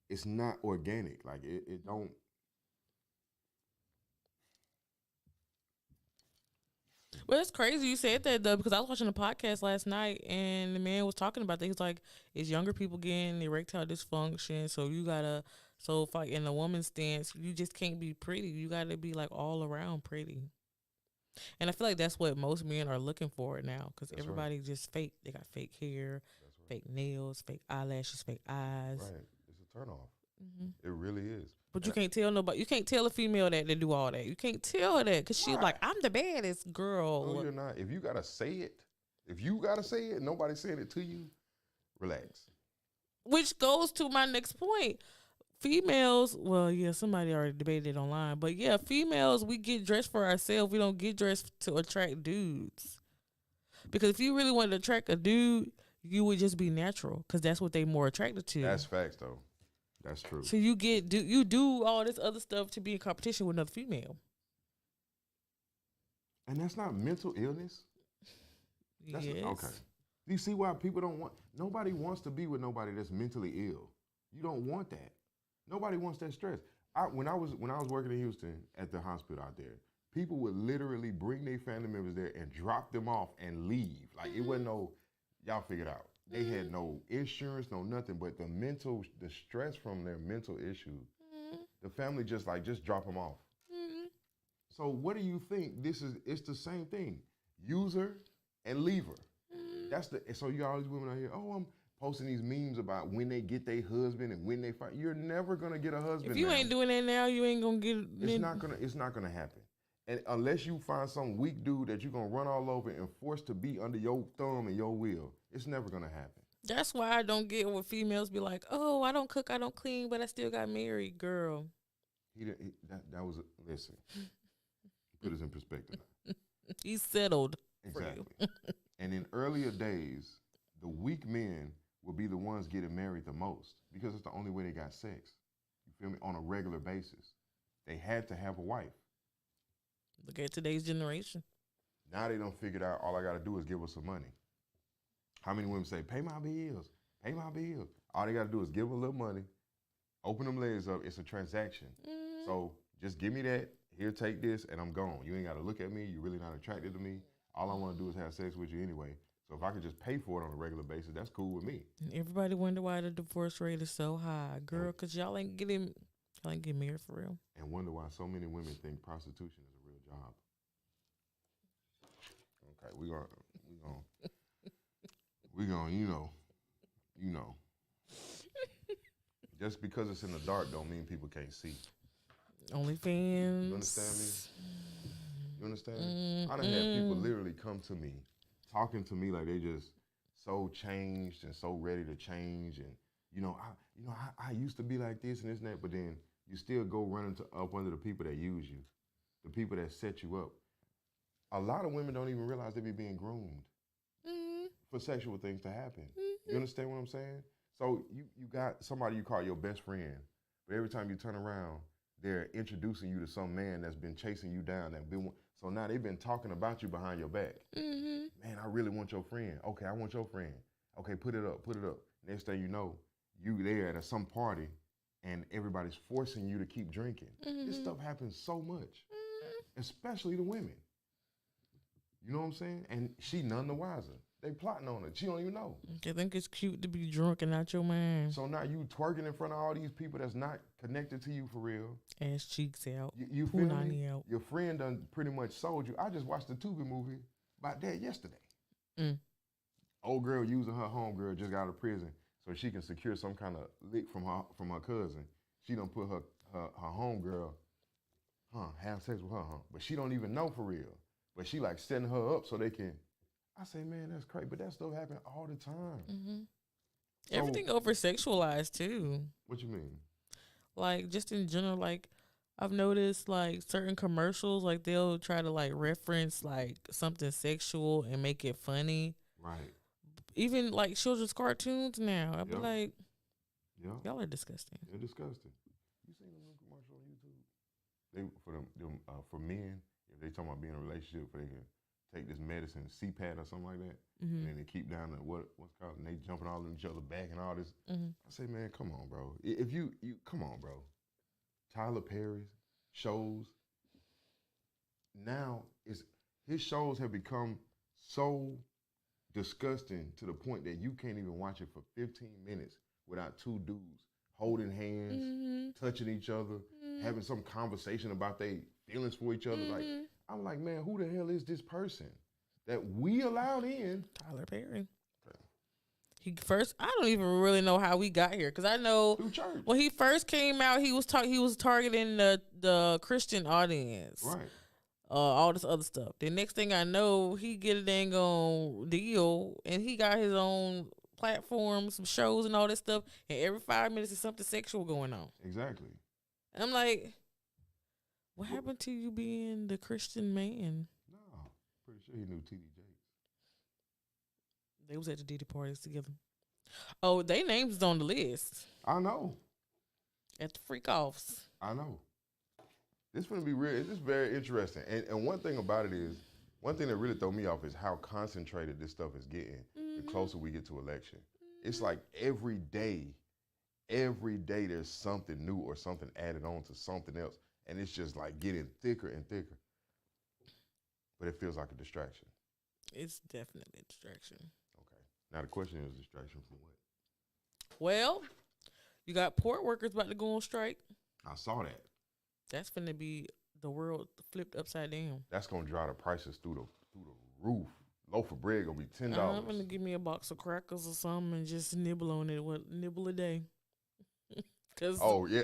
it's not organic. Like, it don't. Well, it's crazy you said that, though, because I was watching a podcast last night, and the man was talking about that. He's like, it's younger people getting erectile dysfunction, so you got to So if like in a woman's stance, you just can't be pretty. You got to be like all around pretty. And I feel like that's what most men are looking for now because That's right. everybody just fake. They got fake hair, That's right. fake nails, fake eyelashes, fake eyes. Right. It's a turnoff. Hmm. It really is. But you And can't tell nobody. You can't tell a female that they do all that. You can't tell her that because she's why? like, I'm the baddest girl. No, you're not. If you gotta say it, if you gotta say it, nobody's saying it to you. Relax. Which goes to my next point. Females, well, yeah, somebody already debated it online, but yeah, females, we get dressed for ourselves. We don't get dressed to attract dudes. Because if you really wanted to attract a dude, you would just be natural because that's what they more attracted to. That's facts, though. That's true. So you do all this other stuff to be in competition with another female. And that's not mental illness. That's Yes. okay. Do you see why people don't want? Nobody wants to be with nobody that's mentally ill. You don't want that. Nobody wants that stress. When I was working in Houston at the hospital out there, people would literally bring their family members there and drop them off and leave. Like it wasn't no, y'all figured out. They had no insurance, no nothing, but the stress from their mental issues, the family just drop them off. So what do you think? It's the same thing. Use her and leave her. So you all these women out here, oh, I'm posting these memes about when they get their husband and when they fight. You're never gonna get a husband. If you ain't doing that now, you ain't gonna get. It's not gonna happen. And unless you find some weak dude that you're gonna run all over and force to be under your thumb and your will, it's never gonna happen. That's why I don't get when females be like, "Oh, I don't cook, I don't clean, but I still got married, girl." That was listen. Put us in perspective. He's settled. Exactly. And in earlier days, the weak men will be the ones getting married the most because it's the only way they got sex. You feel me? On a regular basis. They had to have a wife. Look at today's generation. Now they don't figure out all I got to do is give her some money. How many women say, pay my bills, pay my bills? All they got to do is give them a little money, open them legs up. It's a transaction. So just give me that. Here, take this, and I'm gone. You ain't got to look at me. You're really not attracted to me. All I want to do is have sex with you anyway. So if I could just pay for it on a regular basis, that's cool with me. Everybody wonder why the divorce rate is so high, girl, because y'all ain't getting married for real. And wonder why so many women think prostitution is a real job. Okay, we gonna, you know. Just because it's in the dark don't mean people can't see. OnlyFans. You understand me? You understand? I done had people literally come to me, talking to me like they just so changed and so ready to change, and I used to be like this and this and that, but then you still go running up under the people that use you, the people that set you up. A lot of women don't even realize they be being groomed for sexual things to happen. You understand what I'm saying? So you got somebody you call your best friend, but every time you turn around, they're introducing you to some man that's been chasing you down. So now they've been talking about you behind your back. Man, I really want your friend. Okay, I want your friend. Okay, put it up. Next thing you know, you there at some party and everybody's forcing you to keep drinking. This stuff happens so much, especially the women. You know what I'm saying? And she none the wiser. They plotting on it. She don't even know. They think it's cute to be drunk and out your mind. So now you twerking in front of all these people that's not connected to you for real. Ass cheeks out. You feel me? Out. Your friend done pretty much sold you. I just watched the Tubi movie about that yesterday. Old girl using her homegirl just got out of prison so she can secure some kind of lick from her cousin. She done put her homegirl, have sex with her, but she don't even know for real. But she like setting her up so they can. I say, man, that's crazy, but that stuff happen all the time. So, everything over sexualized too. What you mean? Like just in general, like I've noticed like certain commercials, like they'll try to like reference like something sexual and make it funny. Right. Even like children's cartoons now. I'd be like, y'all are disgusting. They're disgusting. You seen them commercials on YouTube? They for men, if they talking about being in a relationship, they can take this medicine, CPAT or something like that, and then they keep down the what's called, and they jumping all in each other back and all this. I say, man, come on, bro. If you come on, bro. Tyler Perry's shows now his shows have become so disgusting to the point that you can't even watch it for 15 minutes without two dudes holding hands, touching each other, having some conversation about their feelings for each other. Like, I'm like, man, who the hell is this person that we allowed in? Tyler Perry. He first, I don't even really know how we got here, because I know Through church. when he first came out, he was targeting the Christian audience, Right. All this other stuff. The next thing I know, he get a dang on deal, and he got his own platform, some shows and all this stuff, and every 5 minutes is something sexual going on. Exactly. And I'm like, what happened to you being the Christian man? No, pretty sure he knew T.D. Jakes. They was at the Diddy parties together. Oh, they names is on the list. I know. At the freak offs. I know. This going to be real. It's just very interesting. And one thing about it is, one thing that really throw me off is how concentrated this stuff is getting the closer we get to election. It's like every day there's something new or something added on to something else. And it's just like getting thicker and thicker. But it feels like a distraction. It's definitely a distraction. Okay. Now the question is, distraction from what? Well, you got port workers about to go on strike. I saw that. That's finna be the world flipped upside down. That's gonna drive the prices through the roof. Loaf of bread gonna be $10. I'm gonna give me a box of crackers or something and just nibble on it. Nibble a day? Cause yeah.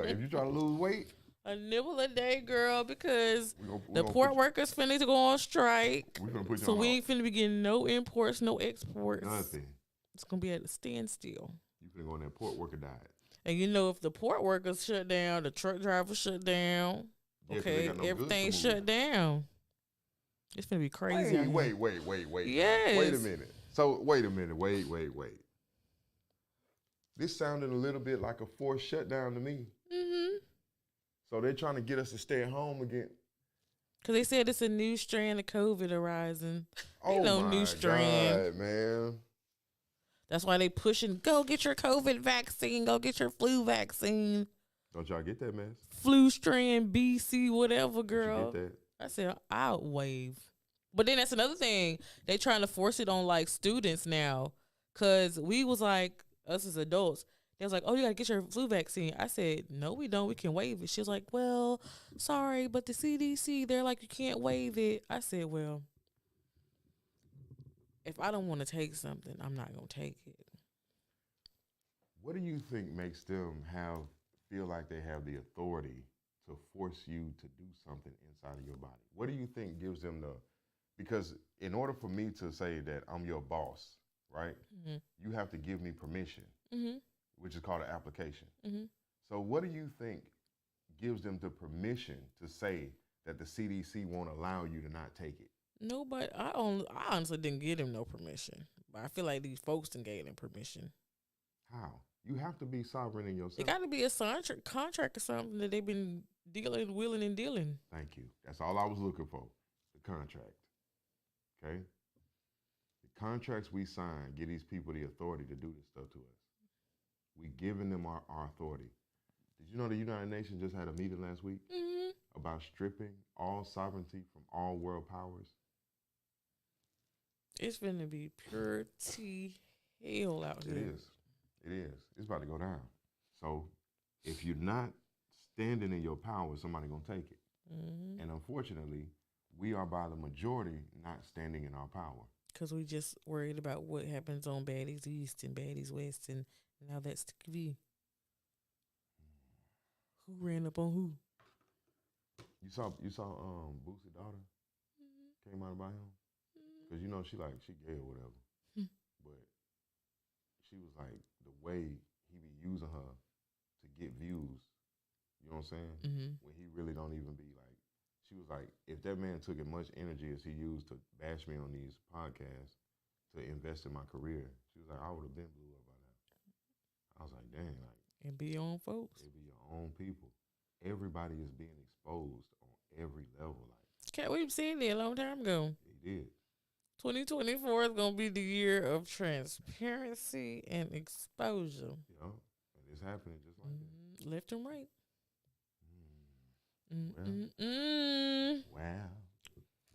If you try to lose weight, a nibble a day, girl. Because we the port workers finna to go on strike. We finna put you so on we ain't finna be getting no imports, no exports. Nothing. It's gonna be at a standstill. You finna go on that port worker diet. And you know, if the port workers shut down, the truck drivers shut down. Yeah, okay, everything shut down. It's gonna be crazy. Wait. Yes. Wait a minute. So wait a minute. Wait. This sounded a little bit like a forced shutdown to me. Mm-hmm. So they're trying to get us to stay at home again. Because they said it's a new strand of COVID arising. Oh my new strand. God, man. That's why they pushing, go get your COVID vaccine, go get your flu vaccine. Don't y'all get that mess? Flu strand, BC, whatever, girl. Did you get that? I said, I'll wave. But then that's another thing. They trying to force it on, like, students now. Because we was like, us as adults, they was like, oh, you got to get your flu vaccine. I said, no, we don't. We can waive it. She was like, well, sorry, but the CDC, they're like, you can't waive it. I said, well, if I don't want to take something, I'm not going to take it. What do you think makes them feel like they have the authority to force you to do something inside of your body? What do you think gives them because in order for me to say that I'm your boss, right, you have to give me permission, which is called an application. So what do you think gives them the permission to say that the CDC won't allow you to not take it? No, but I honestly didn't give him no permission. But I feel like these folks didn't give him permission. How? You have to be sovereign in yourself. It got to be a contract or something that they've been willing and dealing. Thank you. That's all I was looking for, the contract. Okay? The contracts we sign give these people the authority to do this stuff to us. We giving them our authority. Did you know the United Nations just had a meeting last week about stripping all sovereignty from all world powers? It's going to be pure hell out here. It is. It's about to go down. So if you're not standing in your power, somebody's going to take it. And unfortunately, we are by the majority not standing in our power. Because we just worried about what happens on Baddies East and Baddies West and now that's TV. Who ran up on who? You saw Boosie's daughter came out about him? Because you know she gay or whatever. But she was like, the way he be using her to get views, you know what I'm saying? When he really don't even be like, she was like, if that man took as much energy as he used to bash me on these podcasts to invest in my career, she was like, I would have been blew up by now. I was like, dang, like. And be your own folks. It be your own people. Everybody is being exposed on every level. Like, we've seen it a long time ago. They did. 2024 is going to be the year of transparency and exposure. Yeah, and it's happening just like that. Left and right. Wow.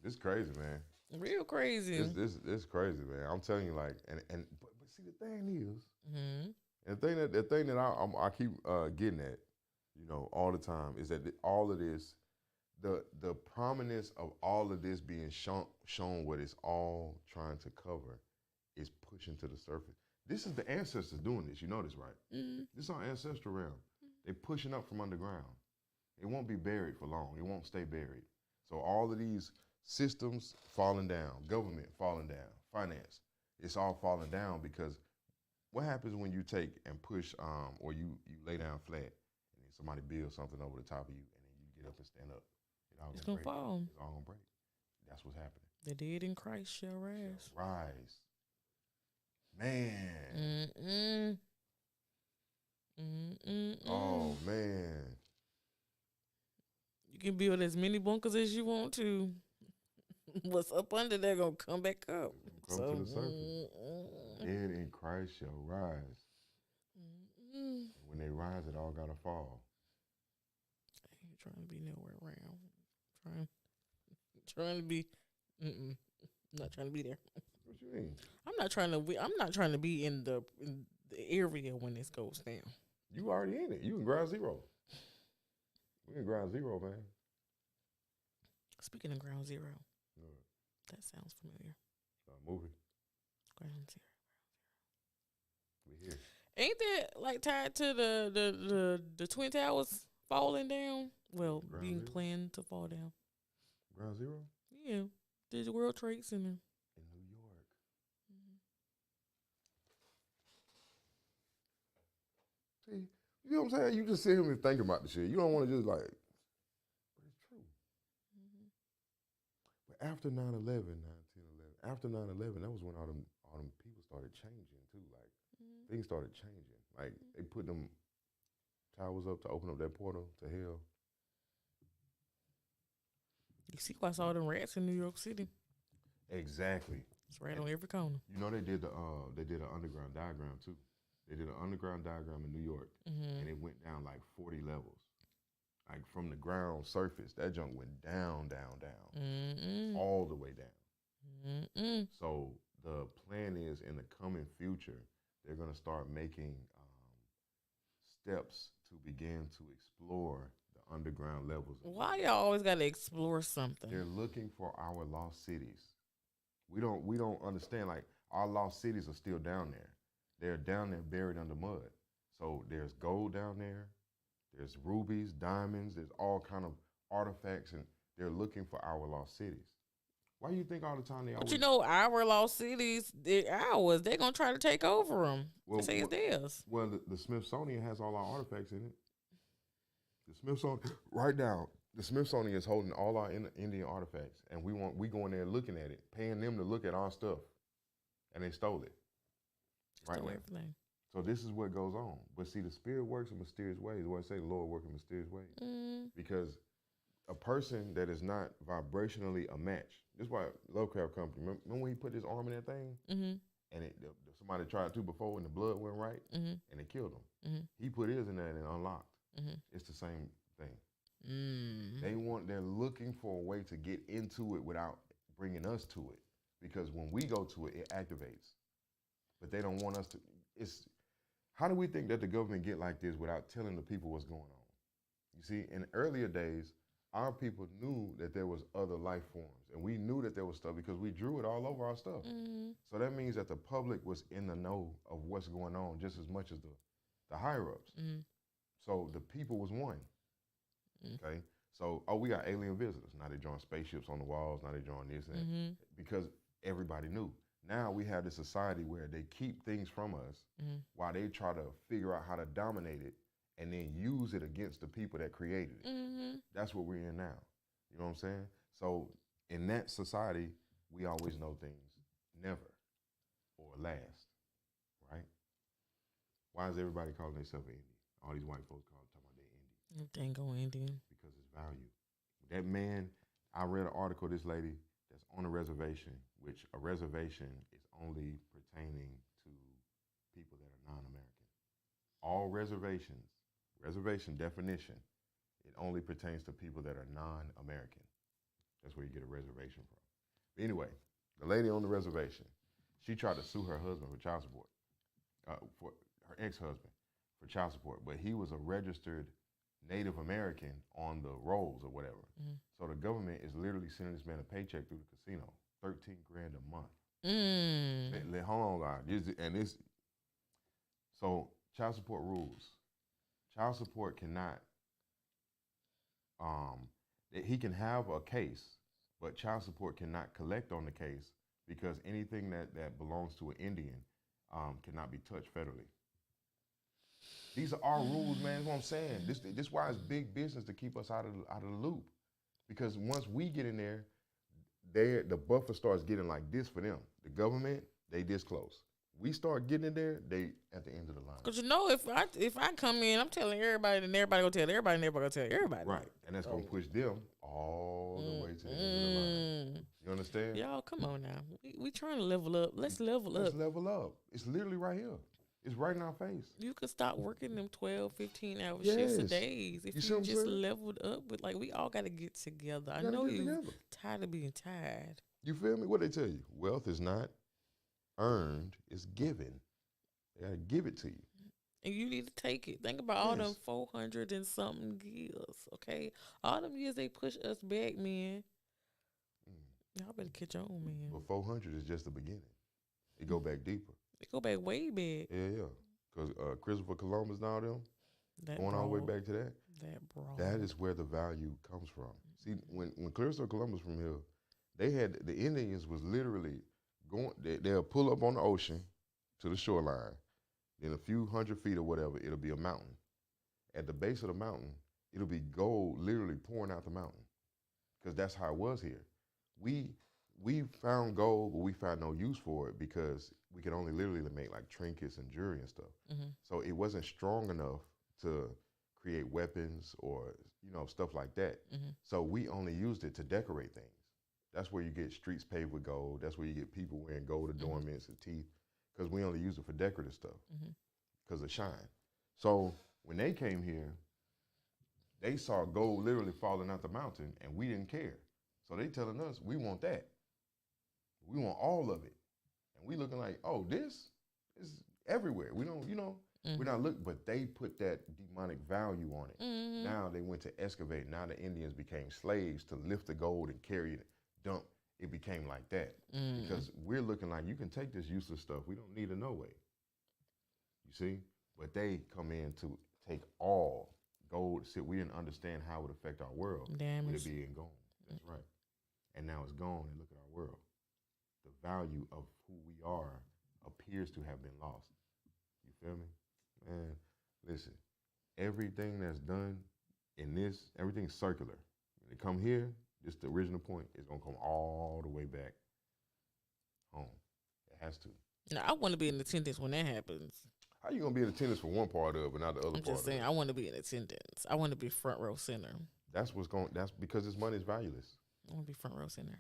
This is crazy, man. Real crazy. This crazy, man. I'm telling you, like, but see, the thing is, and the thing that I keep getting at you know, all the time, is that all of this, the prominence of all of this being shown what it's all trying to cover is pushing to the surface. This is the ancestors doing this. You know this, right? This is our ancestral realm. They're pushing up from underground. It won't be buried for long. It won't stay buried. So all of these systems falling down, government falling down, finance, it's all falling down because what happens when you take and push or you lay down flat and then somebody builds something over the top of you and then you get up and stand up? It's gonna fall. It's all gonna break. That's what's happening. The dead in Christ shall rise. Rise. Man. Oh man. You can build as many bunkers as you want to. What's up under there gonna come back up. Come to the surface. Dead in Christ shall rise. And when they rise, it all gotta fall. I ain't trying to be nowhere around. Trying to be. I'm not trying to be there. What you mean? I'm not trying to be in the area when this goes down. You already in it. You in ground zero. We in ground zero, man. Speaking of ground zero, that sounds familiar. Movie. Ground zero. We here. Ain't that like tied to the Twin Towers falling down? Well, Ground being Zero? planned to fall down. Ground zero? Yeah, there's the World Trade Center. In New York. See, you know what I'm saying? You just sit here and think about the shit. You don't want to just like, but it's true. But after 9/11, after 9/11, that was when all them people started changing too. Like things started changing. Like they put them towers up to open up that portal to hell. You see why I saw them rats in New York City. Exactly. It's right on every corner. You know they did an underground diagram too. They did an underground diagram in New York, and it went down like 40 levels. Like from the ground surface, that junk went down, all the way down. So the plan is in the coming future, they're gonna start making steps to begin to explore the underground levels. Why y'all always gotta explore something? They're looking for our lost cities. We don't understand. Like our lost cities are still down there. They're down there buried under mud. So there's gold down there. There's rubies, diamonds. There's all kind of artifacts, and they're looking for our lost cities. Why do you think all the time they always? But you know, our lost cities, they're ours. They're gonna try to take over them. They say it's theirs. Well, the Smithsonian has all our artifacts in it. The Smithsonian, right now, the Smithsonian is holding all our Indian artifacts, and we go in there looking at it, paying them to look at our stuff, and they stole it. Right away. Everything. So this is what goes on. But see, the spirit works in mysterious ways. What I say, the Lord works in mysterious ways. Because a person that is not vibrationally a match. This is why Lovecraft Company. Remember when he put his arm in that thing, and somebody tried to before, and the blood went right, and they killed him. He put his in there and unlocked. It's the same thing. They're looking for a way to get into it without bringing us to it. Because when we go to it, it activates. But they don't want us to. How do we think that the government get like this without telling the people what's going on? You see, in earlier days, our people knew that there was other life forms, and we knew that there was stuff because we drew it all over our stuff. So that means that the public was in the know of what's going on just as much as the higher ups. So the people was one. Okay, so we got alien visitors. Now they're drawing spaceships on the walls. Now they're drawing this and that because everybody knew. Now we have this society where they keep things from us while they try to figure out how to dominate it and then use it against the people that created it. That's what we're in now. You know what I'm saying? So in that society, we always know things never or last, right? Why is everybody calling themselves Indian? All these white folks talking about they're Indian. They ain't going Indian. Because it's value. That man, I read an article, this lady that's on a reservation, which a reservation is only pertaining to people that are non-American. All reservation definition, it only pertains to people that are non-American. That's where you get a reservation from. But anyway, the lady on the reservation, she tried to sue her husband for child support, for her ex-husband for child support, but he was a registered Native American on the rolls or whatever. Mm. So the government is literally sending this man a paycheck through the casino, 13 grand a month. Hold on, guys. And this, so child support rules. Child support cannot. He can have a case, but child support cannot collect on the case because anything that belongs to an Indian cannot be touched federally. These are our rules, man. That's what I'm saying. This why it's big business to keep us out of the loop. Because once we get in there, the buffer starts getting like this for them. The government, they this close. We start getting in there, they at the end of the line. Because if I come in, I'm telling everybody, and everybody gonna tell everybody, and everybody gonna tell everybody. Right, and that's gonna push them all the way to the end of the line. You understand? Y'all, come on now. We trying to level up. Let's level up. Let's level up. It's literally right here. It's right in our face. You could stop working them 12, 15-hour shifts a day if you just leveled up with, like, we all got to get together. I know you're tired of being tired. You feel me? What they tell you? Wealth is not earned, it's given. They got to give it to you. And you need to take it. Think about all them 400 and something years, okay? All them years they push us back, man. Y'all better catch on, man. But 400 is just the beginning. It go back deeper. It go back way back. Yeah. Because Christopher Columbus and all them, going all the way back to that. That is where the value comes from. See, when Christopher Columbus from here, the Indians was literally going, they'll pull up on the ocean to the shoreline. Then a few hundred feet or whatever, it'll be a mountain. At the base of the mountain, it'll be gold literally pouring out the mountain. Because that's how it was here. We found gold, but we found no use for it because we could only literally make like trinkets and jewelry and stuff. Mm-hmm. So it wasn't strong enough to create weapons or, stuff like that. Mm-hmm. So we only used it to decorate things. That's where you get streets paved with gold. That's where you get people wearing gold adornments and teeth, because we only use it for decorative stuff because of shine. So when they came here, they saw gold literally falling out the mountain, and we didn't care. So they telling us, we want that. We want all of it. And we looking like, oh, this is everywhere. We don't, we're not looking, but they put that demonic value on it. Mm-hmm. Now they went to excavate. Now the Indians became slaves to lift the gold and carry it, dump. It became like that. Because we're looking like, you can take this useless stuff. We don't need it no way. You see? But they come in to take all gold. See, we didn't understand how it would affect our world. Damn, with it being gone. That's right. And now it's gone, and look at our world. The value of who we are appears to have been lost. You feel me? Man, listen, everything that's done in this, everything's circular. When they come here, this the original point, is going to come all the way back home. It has to. Now, I want to be in attendance when that happens. How you going to be in attendance for one part of it, but not the other part of it? I'm just saying, I want to be in attendance. I want to be front row center. That's because this money is valueless. I want to be front row center.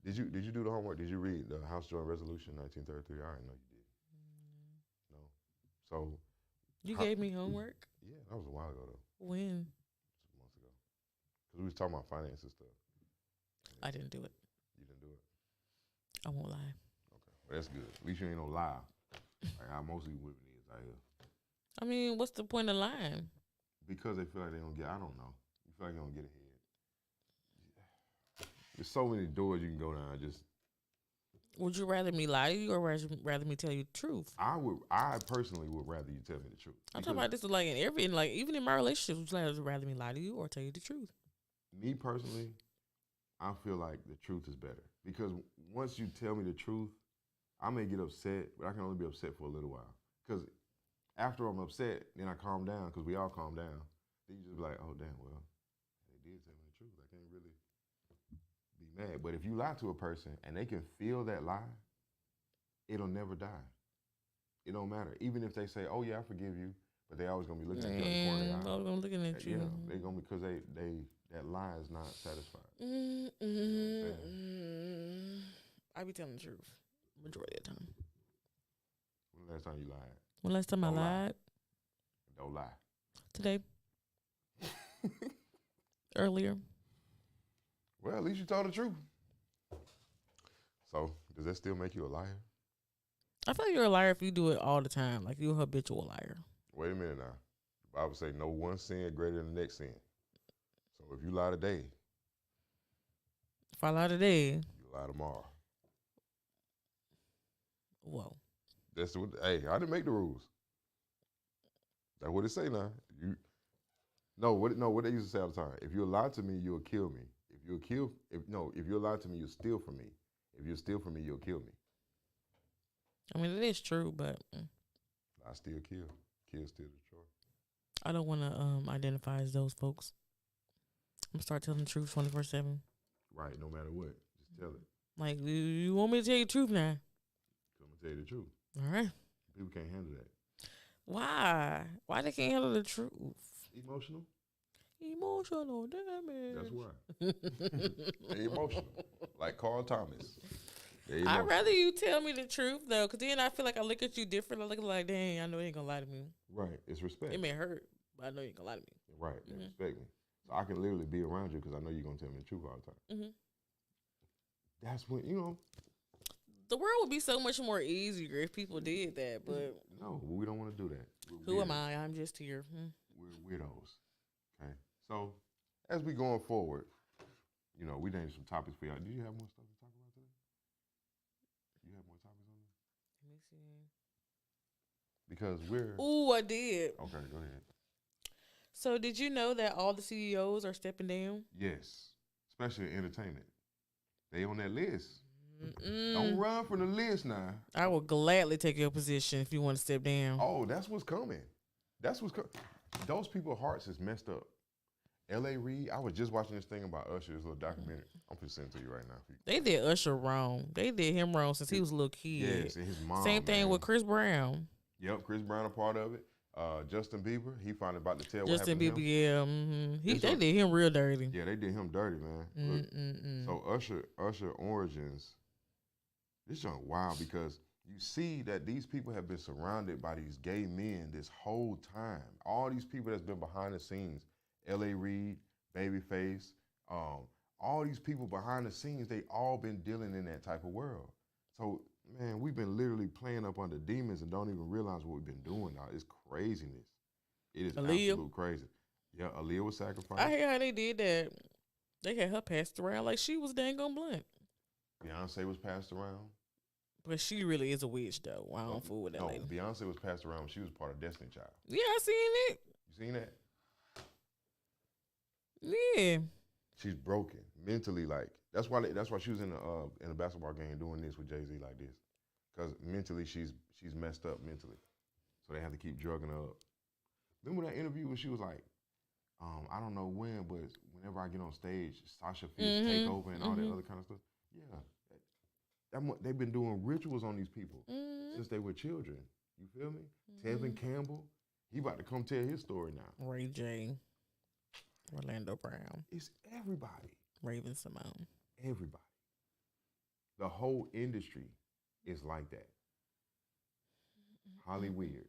Did you do the homework? Did you read the House Joint Resolution 1933? I already know you did. No. So. You gave me homework? Yeah, that was a while ago though. When? Some months ago. Because we was talking about finance and stuff. I didn't do it. You didn't do it? I won't lie. Okay. Well, that's good. At least you ain't no lie. Like how most of you women is out here. I mean, what's the point of lying? Because they feel like they don't get, I don't know. You feel like you don't get ahead. There's so many doors you can go down. Would you rather me lie to you or rather me tell you the truth? I personally would rather you tell me the truth. I'm talking about this like even in my relationship, would you rather me lie to you or tell you the truth? Me personally, I feel like the truth is better. Because once you tell me the truth, I may get upset, but I can only be upset for a little while. Because after I'm upset, then I calm down, because we all calm down. Then you just be like, oh, damn, well, they did tell me the truth. I can't really be mad. But if you lie to a person and they can feel that lie, it'll never die. It don't matter. Even if they say, oh, yeah, I forgive you, but they always going to be looking at you in the corner of the eye. I'm looking at you. Yeah, they're going to, because that lie is not satisfied. I be telling the truth majority of the time. When the last time you lied? When last time I lied? Don't lie. Today. Earlier. Well, at least you told the truth. So, does that still make you a liar? I feel like you're a liar if you do it all the time. Like, you're a habitual liar. Wait a minute now. The I would say no one sin greater than the next sin. So if you lie today, If I lie today, you lie tomorrow. whoa. That's what. Hey, I didn't make the rules. That's what it say now. You what they used to say all the time. If you lie to me, you'll kill me. If you lie to me, you'll steal from me. If you steal from me, you'll kill me. I mean, it is true, but I still kill. Kill, steal, destroy. I don't want to identify as those folks. I'm gonna start telling the truth 24/7. Right, no matter what, just tell it. Like, you want me to tell you the truth now? I'm gonna tell you the truth. All right. People can't handle that. Why? Why they can't handle the truth? Emotional. Emotional damage. That's why. They emotional. Like Carl Thomas. I'd rather you tell me the truth, though, because then I feel like I look at you different. I look like, dang, I know you ain't going to lie to me. Right. It's respect. It may hurt, but I know you ain't going to lie to me. Right. They respect me. So I can literally be around you because I know you're going to tell me the truth all the time. Mm-hmm. That's when, you know. The world would be so much more easier if people did that, but. No, we don't want to do that. Who am I? I'm just here. We're weirdos. Okay. So, as we going forward, you know, we named some topics for y'all. Do you have more stuff to talk about today? You have more topics on there? Let me see. Because we're... Ooh, I did. Okay, go ahead. So, did you know that all the CEOs are stepping down? Yes. Especially in entertainment. They on that list. Don't run from the list now. I will gladly take your position if you want to step down. Oh, that's what's coming. That's what's coming. Those people's hearts is messed up. L.A. Reid, I was just watching this thing about Usher, this little documentary. I'm going to send it to you right now. They did Usher wrong. They did him wrong since he was a little kid. Yes, and his mom. Same thing with Chris Brown. Yep, Chris Brown a part of it. Justin Bieber, he finally about to tell Justin what happened Bieber, to him. yeah. They did him real dirty. Yeah, they did him dirty, man. So Usher origins, this is wild because you see that these people have been surrounded by these gay men this whole time. All these people that's been behind the scenes, L.A. Reid, Babyface, all these people behind the scenes, they all been dealing in that type of world. So, man, we've been literally playing up under demons and don't even realize what we've been doing now. It's craziness. It is absolute crazy. Yeah, Aaliyah was sacrificed. I hear how they did that. They had her passed around like she was dang on blunt. Beyonce was passed around. But she really is a witch, though. I don't fool with that lady. Beyonce was passed around when she was part of Destiny Child. Yeah, I seen it. You seen that? Yeah. She's broken mentally. Like that's why she was in a basketball game doing this with Jay-Z like this, because mentally she's messed up mentally. So they have to keep drugging her up. Remember that interview when she was like, I don't know when, but whenever I get on stage, Sasha Fierce take over and all that other kind of stuff. Yeah, they've been doing rituals on these people since they were children. You feel me? Tevin Campbell, he about to come tell his story now. Ray J, Orlando Brown. It's everybody. Raven Simone. Everybody. The whole industry is like that. Holly weird.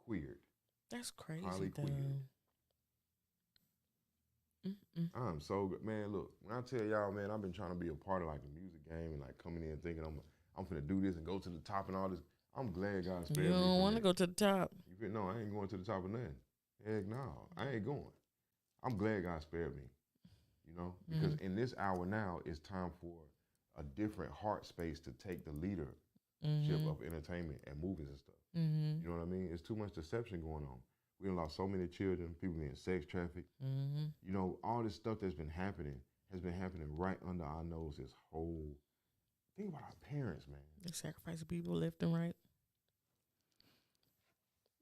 Queered. That's crazy, Holly though. I'm so good. Man, look, when I tell y'all, man, I've been trying to be a part of like the music game and like coming in thinking I'm finna do this and go to the top and all this. I'm glad God spared me. You don't want to go to the top. No, I ain't going to the top of nothing. Heck no, I ain't going. I'm glad God spared me, you know, because in this hour now, it's time for a different heart space to take the leadership of entertainment and movies and stuff. You know what I mean? It's too much deception going on. We done lost so many children, people being sex trafficked. You know, all this stuff that's been happening has been happening right under our nose this whole... Think about our parents, man. They sacrificing people left and right.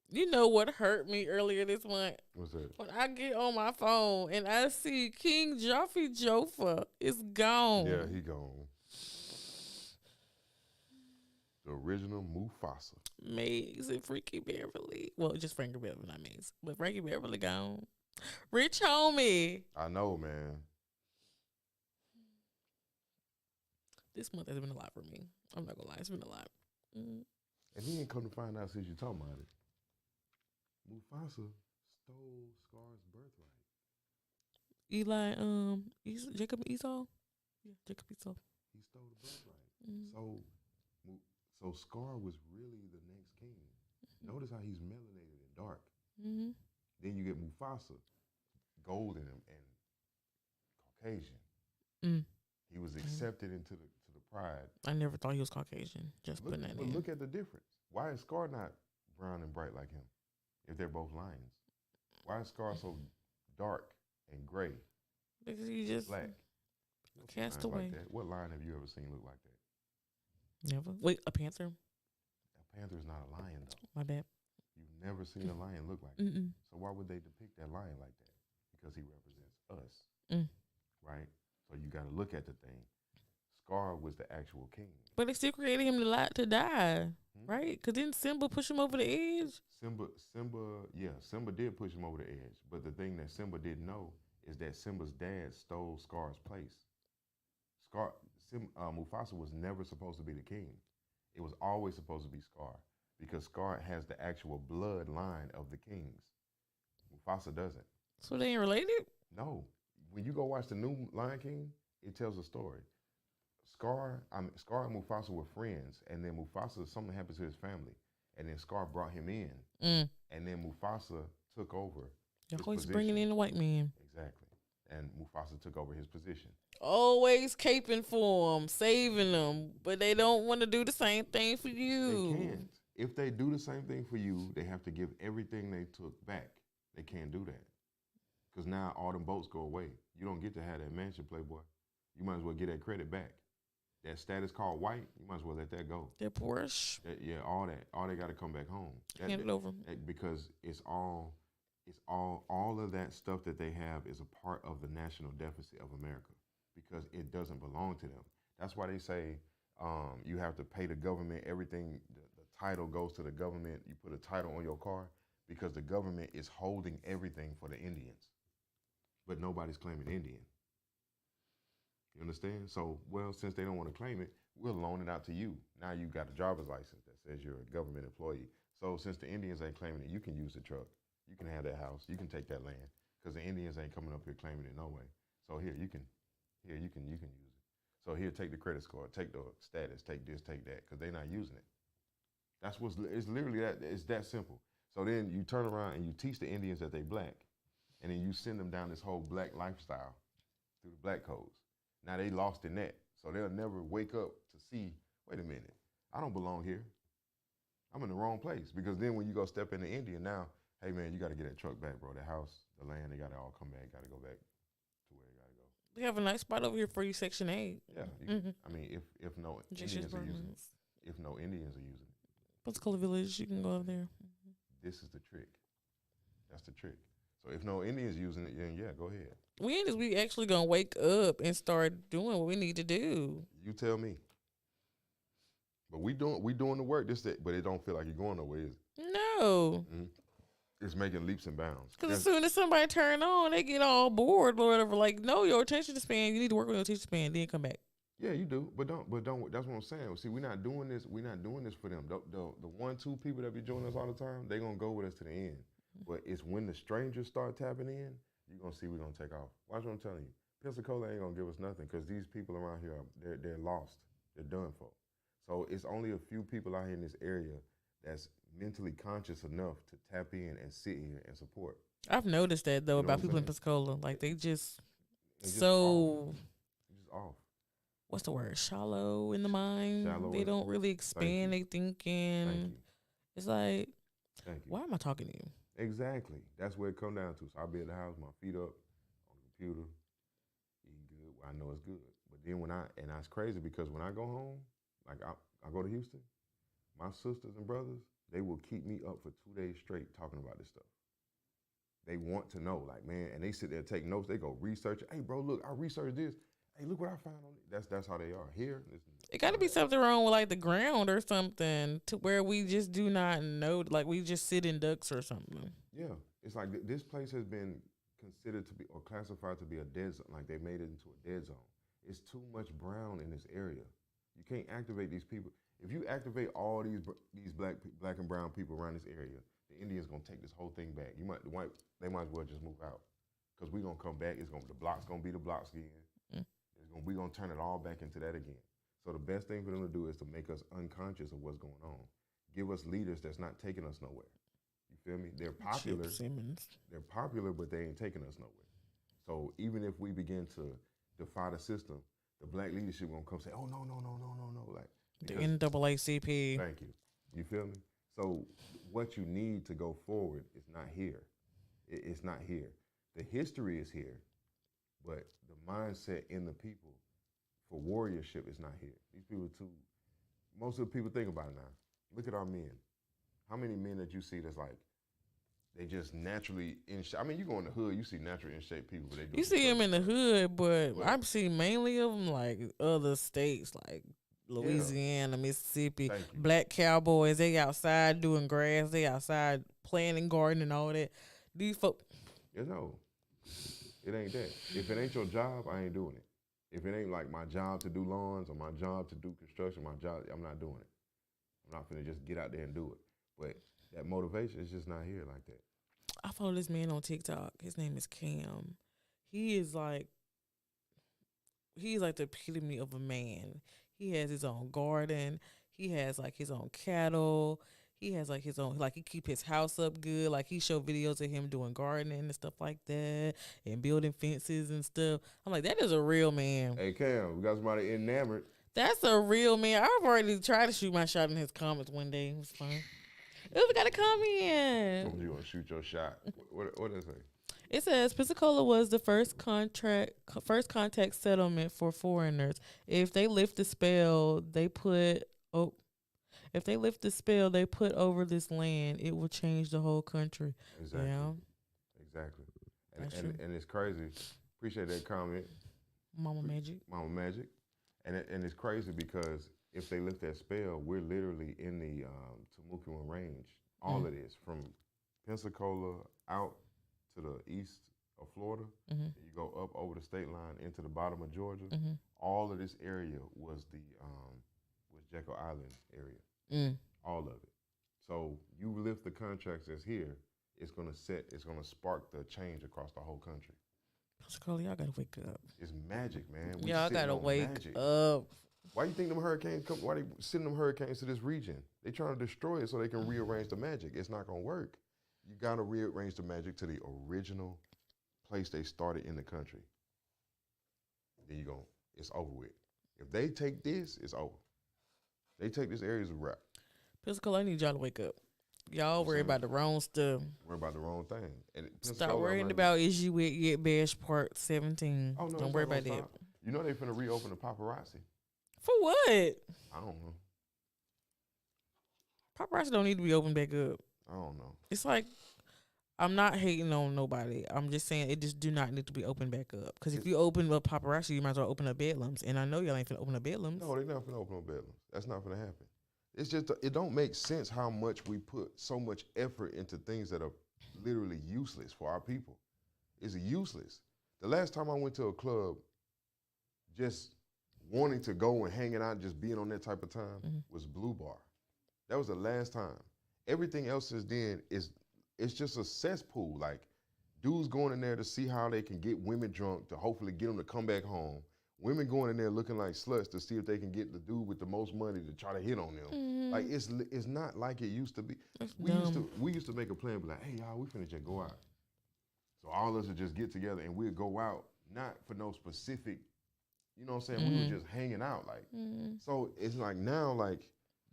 You know what hurt me earlier this month? What's that? When I get on my phone and I see King Joffrey Joffa is gone. Yeah, he gone. The original Mufasa. Maze and Frankie Beverly. Well, just Frankie Beverly, not Maze. But Frankie Beverly gone. Rich homie. I know, man. This month has been a lot for me. I'm not gonna lie, it's been a lot. And he ain't come to find out since you talking about it. Mufasa stole Scar's birthright. Jacob Esau? Yeah, Jacob Esau. He stole the birthright. So Scar was really the next king. Notice how he's melanated and dark. Then you get Mufasa, golden and Caucasian. Mm. He was accepted into the pride. I never thought he was Caucasian. Just putting that in. Look at the difference. Why is Scar not brown and bright like him? If they're both lions, why is Scar so dark and gray? Because he just black. Cast away. Like that. What lion have you ever seen look like that? Never. Wait, a panther? A panther is not a lion, though. My bad. You've never seen a lion look like that. So why would they depict that lion like that? Because he represents us, right? So you got to look at the thing. Scar was the actual king. But they still created him to die, right? Because didn't Simba push him over the edge? Simba did push him over the edge. But the thing that Simba didn't know is that Simba's dad stole Scar's place. Mufasa was never supposed to be the king. It was always supposed to be Scar because Scar has the actual bloodline of the kings. Mufasa doesn't. So they ain't related? No. When you go watch the new Lion King, it tells a story. Scar and Mufasa were friends, and then something happened to his family, and then Scar brought him in, and then Mufasa took over. You're always bringing in the white man. Exactly. And Mufasa took over his position. Always caping for them, saving them, but they don't want to do the same thing for you. They can't. If they do the same thing for you, they have to give everything they took back. They can't do that. Because now all them boats go away. You don't get to have that mansion, Playboy. You might as well get that credit back. That status called white, you might as well let that go. That Porsche. All they got to come back home. Hand it over. Because it's all of that stuff that they have is a part of the national deficit of America because it doesn't belong to them. That's why they say you have to pay the government everything. The title goes to the government. You put a title on your car because the government is holding everything for the Indians, but nobody's claiming Indian. You understand? So, since they don't want to claim it, we'll loan it out to you. Now you got a driver's license that says you're a government employee. So since the Indians ain't claiming it, you can use the truck. You can have that house. You can take that land because the Indians ain't coming up here claiming it no way. So you can use it. So here, take the credit score, take the status, take this, take that, because they're not using it. It's literally that. It's that simple. So then you turn around and you teach the Indians that they black, and then you send them down this whole black lifestyle through the black codes. Now they lost in that, so they'll never wake up to see, wait a minute, I don't belong here. I'm in the wrong place. Because then when you go step into India now, hey man, you got to get that truck back, bro. The house, the land, they got to all come back, got to go back to where they got to go. We have a nice spot over here for you, Section 8. Yeah. I mean, if no Indians are using it. If no Indians are using it. Pensacola Village, you can go over there. This is the trick. That's the trick. So if no Indians using it, then yeah, go ahead. We actually gonna wake up and start doing what we need to do. You tell me. But we doing the work. But it don't feel like you're going nowhere, is it? No. Mm-hmm. It's making leaps and bounds. Because as soon as somebody turn on, they get all bored or whatever. Like, no, your attention span. You need to work on your attention span, then come back. Yeah, you do, but don't. That's what I'm saying. See, we're not doing this. We're not doing this for them. The 1-2 people that be joining us all the time, they gonna go with us to the end. But it's when the strangers start tapping in, you're gonna see we're gonna take off. Watch what I'm telling you. Pensacola ain't gonna give us nothing because these people around here, they're lost. They're done for. So it's only a few people out here in this area that's mentally conscious enough to tap in and sit here and support. I've noticed that though about people in Pensacola. Like they just off. What's the word? Shallow in the mind. They don't really expand their thinking. It's like, why am I talking to you? Exactly. That's where it come down to. So I'll be at the house, my feet up on the computer, eating good. Well, I know it's good. But then and that's crazy because when I go home, like I go to Houston, my sisters and brothers, they will keep me up for 2 days straight talking about this stuff. They want to know, like, man, and they sit there and take notes. They go research it. Hey, bro, look, I researched this. Hey, look what I found on it. That's how they are here. It got to be something wrong with like the ground or something to where we just do not know, like we just sit in ducks or something. Yeah, it's like this place has been considered to be or classified to be a dead zone. Like they made it into a dead zone. It's too much brown in this area. You can't activate these people. If you activate all these black and brown people around this area, the Indians gonna take this whole thing back. They might as well just move out because we're gonna come back. The blocks gonna be the blocks again. We're going to turn it all back into that again. So the best thing for them to do is to make us unconscious of what's going on. Give us leaders that's not taking us nowhere. You feel me? They're popular. Chip Simmons. They're popular, but they ain't taking us nowhere. So even if we begin to defy the system, the black leadership gonna come say, "Oh no, no, no, no, no, no!" Like The NAACP. thank you. You feel me? So what you need to go forward is not here. It's not here. The history is here, but the mindset in the people for warriorship is not here. These people too. Most of the people think about it now. Look at our men. How many men that you see that's like they just naturally in shape? I mean, you go in the hood, you see naturally in shape people. But they do You see them in the hood, but I've seen mainly of them like other states, like Louisiana, Mississippi. Black cowboys, they outside doing grass, they outside planting garden and all that. These folks. No, it ain't that. If it ain't your job, I ain't doing it. If it ain't like my job to do lawns or my job to do construction, my job, I'm not doing it. I'm not finna just get out there and do it. But that motivation is just not here like that. I follow this man on TikTok. His name is Cam. He's like the epitome of a man. He has his own garden. He has like his own cattle. He has like his own, like he keep his house up good. Like he show videos of him doing gardening and stuff like that and building fences and stuff. I'm like, that is a real man. Hey Cam, we got somebody enamored. That's a real man. I've already tried to shoot my shot in his comments one day. It was fun. Oh, we got to come in. You want to shoot your shot? What does it say? It says Pensacola was the first contact settlement for foreigners. If they lift the spell, they put over this land, it will change the whole country. Exactly. Yeah. Exactly. And it's crazy. Appreciate that comment. Mama Magic. And it's crazy because if they lift that spell, we're literally in the Temecula range. All of this, from Pensacola out to the east of Florida, and you go up over the state line into the bottom of Georgia. All of this area was Jekyll Island area. All of it. So you lift the contracts that's here, it's gonna spark the change across the whole country. Pensacola, y'all gotta wake up. It's magic, man. Y'all gotta wake up. Why you think them hurricanes come? Why they sending them hurricanes to this region? They trying to destroy it so they can rearrange the magic. It's not gonna work. You gotta rearrange the magic to the original place they started in the country. Then it's over with. If they take this, it's over. They take this area as a wrap. Pensacola, I need y'all to wake up. Y'all worry about the wrong stuff. Worry about the wrong thing. And stop worrying about is you with Get Bash Part 17. Oh, no, don't worry about that. You know they finna reopen the paparazzi. For what? I don't know. Paparazzi don't need to be opened back up. I don't know. It's like, I'm not hating on nobody. I'm just saying it just do not need to be opened back up. Because if you open up paparazzi, you might as well open up Bedlams. And I know y'all ain't finna open up Bedlams. No, they not finna open up Bedlams. That's not finna happen. It's just, it don't make sense how much we put so much effort into things that are literally useless for our people. It's useless. The last time I went to a club, just wanting to go and hanging out, just being on that type of time, was Blue Bar. That was the last time. Everything else since then it's just a cesspool. Like, dudes going in there to see how they can get women drunk to hopefully get them to come back home. Women going in there looking like sluts to see if they can get the dude with the most money to try to hit on them. Like, it's not like it used to be. We used to make a plan, be like, hey y'all, we finna just go out. So all of us would just get together and we'd go out, not for no specific, you know what I'm saying? We were just hanging out, like. So it's like now, like,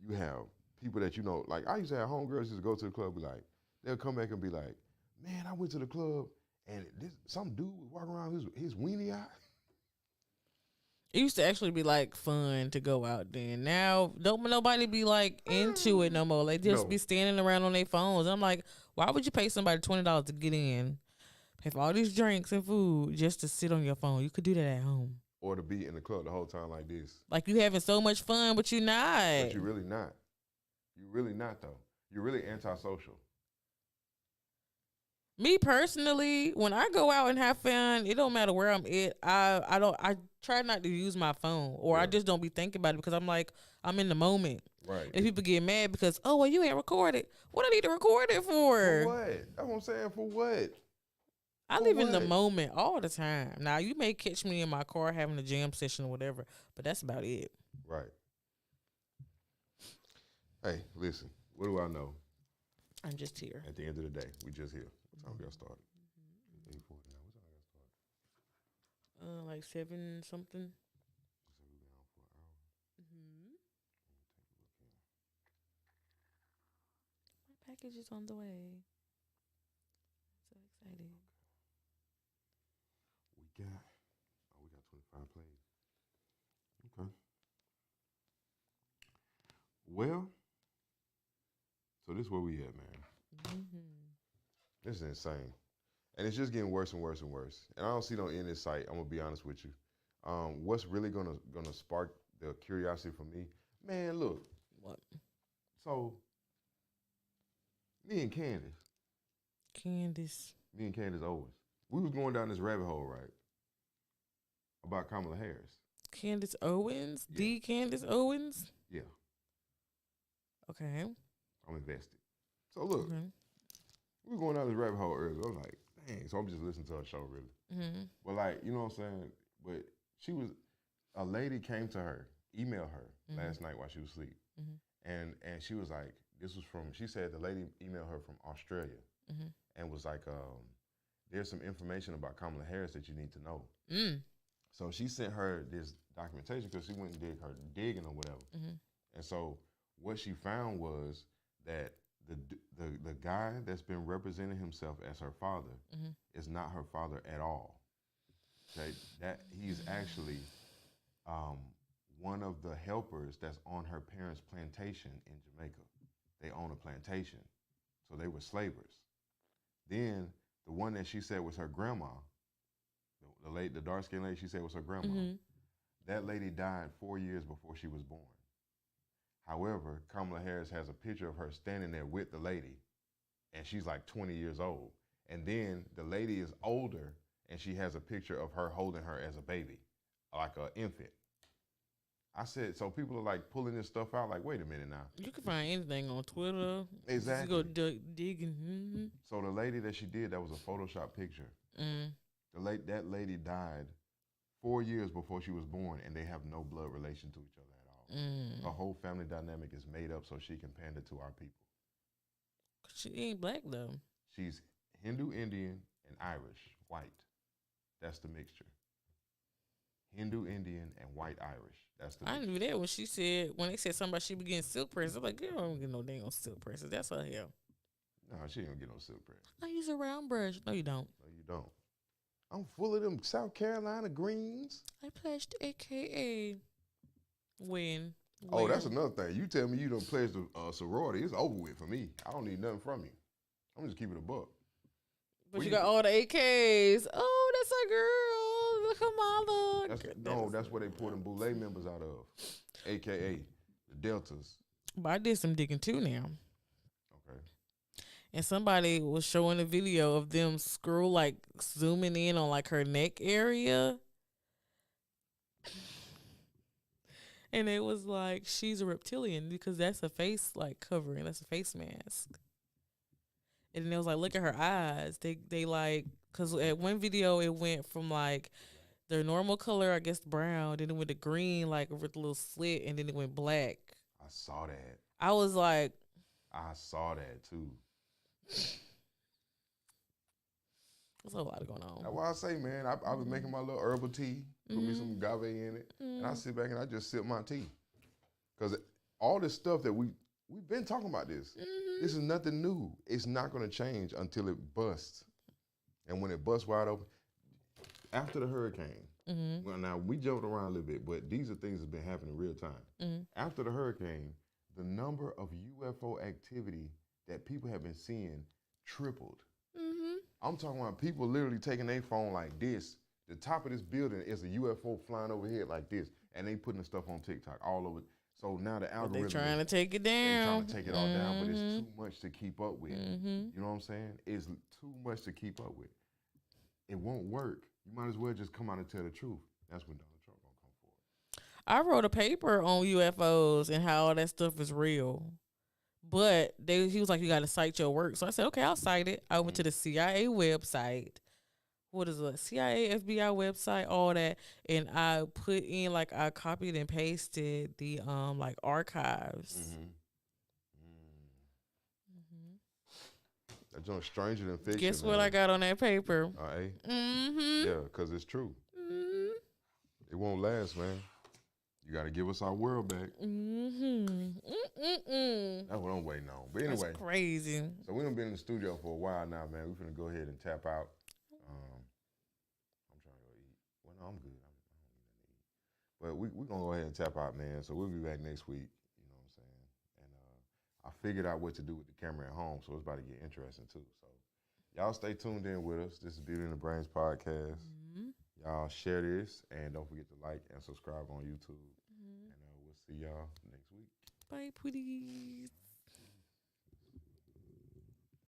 you have people that you know, like I used to have homegirls used to go to the club, be like, they'll come back and be like, man, I went to the club and some dude was walking around his weenie out. It used to actually be like fun to go out there. Now, don't nobody be like into it no more. They just be standing around on their phones. I'm like, why would you pay somebody $20 to get in, pay for all these drinks and food just to sit on your phone? You could do that at home. Or to be in the club the whole time like this. Like you having so much fun, but you're not. But you're really not. You're really not, though. You're really antisocial. Me personally, when I go out and have fun, it don't matter where I'm at. I try not to use my phone, or I just don't be thinking about it because I'm like, I'm in the moment. Right. And people get mad because, oh, well, you ain't recorded. What I need to record it for? For what? That's what I'm saying. For what? I live in the moment all the time. Now, you may catch me in my car having a jam session or whatever, but that's about it. Right. Hey, listen, what do I know? I'm just here. At the end of the day, we just here. What time we got started? 8:40 now. What time I got started? Like 7 something. So we been on for an hour. Mm-hmm. Let me take a look here. My package is on the way. So excited. We got 25 plays. Okay. Well, so this is where we at, man. Mm-hmm. This is insane. And it's just getting worse and worse and worse. And I don't see no end in sight. I'm gonna be honest with you. What's really gonna spark the curiosity for me? Man, look. What? So me and Candace Owens, we was going down this rabbit hole, right? About Kamala Harris. Candace Owens? Yeah. The Candace Owens? Yeah. Okay. I'm invested. So look, Okay. we were going down this rabbit hole earlier. I'm like, dang. So I'm just listening to her show, really. Mm-hmm. But like, you know what I'm saying? But a lady came to her, emailed her last night while she was asleep. Mm-hmm. And she was like, she said the lady emailed her from Australia and was like, there's some information about Kamala Harris that you need to know. Mm. So she sent her this documentation because she went and did her digging or whatever. Mm-hmm. And so what she found was that the guy that's been representing himself as her father is not her father at all. Okay? That he's actually one of the helpers that's on her parents' plantation in Jamaica. They own a plantation, so they were slavers. Then the one that she said was her grandma, the dark-skinned lady she said was her grandma, that lady died 4 years before she was born. However, Kamala Harris has a picture of her standing there with the lady, and she's like 20 years old. And then the lady is older, and she has a picture of her holding her as a baby, like an infant. I said, so people are like pulling this stuff out, like, wait a minute now. You can find anything on Twitter. Exactly. Just go digging. Mm-hmm. So the lady that she did, that was a Photoshop picture. Mm. That lady died 4 years before she was born, and they have no blood relation to each other at all. Mm. Her whole family dynamic is made up so she can pander to our people. She ain't black, though. She's Hindu, Indian, and Irish, white. That's the mixture. Hindu, Indian, and white Irish. That's the mixture. I knew that when they said something about she be getting silk presses. I'm like, girl, I don't get no dang on silk presses. That's her hair. No, she ain't gonna get no silk press. I use a round brush. No, you don't. No, you don't. I'm full of them South Carolina greens. I pledged AKA when. Oh, that's another thing. You tell me you done pledged a sorority, it's over with for me. I don't need nothing from you. I'm just keeping it a buck. But you got all the AKs. Oh, that's our girl. Look, Kamala. That's where they pull them Boulay members out of, AKA the Deltas. But I did some digging too now. Okay. And somebody was showing a video of them zooming in on like her neck area. And it was like, she's a reptilian because that's a face like covering. That's a face mask. And then it was like, look at her eyes. They like, because at one video it went from like their normal color, I guess brown, then it went to green, like with a little slit, and then it went black. I saw that. I was like, I saw that too. there's a lot going on. That's why I say, man, I was making my little herbal tea, put me some agave in it, and I sit back and I just sip my tea. Because all this stuff that we've been talking about this. This is nothing new. It's not going to change until it busts. And when it busts wide open, after the hurricane, well, now we jumped around a little bit, but these are things that's been happening in real time. After the hurricane, the number of UFO activity that people have been seeing tripled. I'm talking about people literally taking their phone like this. The top of this building is a UFO flying overhead like this, and they putting the stuff on TikTok all over. So now the algorithm. They're trying to take it down. They're trying to take it all down, but it's too much to keep up with. You know what I'm saying? It's too much to keep up with. It won't work. You might as well just come out and tell the truth. That's when Donald Trump gonna come forward. I wrote a paper on UFOs and how all that stuff is real. But he was like, you got to cite your work. So I said, okay, I'll cite it. I went to the CIA website. What is it? CIA, FBI website, all that. And I put in, like, I copied and pasted the, like, archives. That joint stranger than fiction. Guess what man. I got on that paper? Yeah, because it's true. It won't last, man. You got to give us our world back. That's what I'm waiting on. But anyway. That's crazy. So we done been in the studio for a while now, man. We're going to go ahead and tap out. I'm trying to go eat. Well, no, I'm good. I don't need nothing to eat. But we're going to go ahead and tap out, man. So we'll be back next week. You know what I'm saying? And I figured out what to do with the camera at home, so it's about to get interesting, too. So y'all stay tuned in with us. This is Beauty in the Brains podcast. Y'all share this, and don't forget to like and subscribe on YouTube. And we'll see y'all next week. Bye, pretties.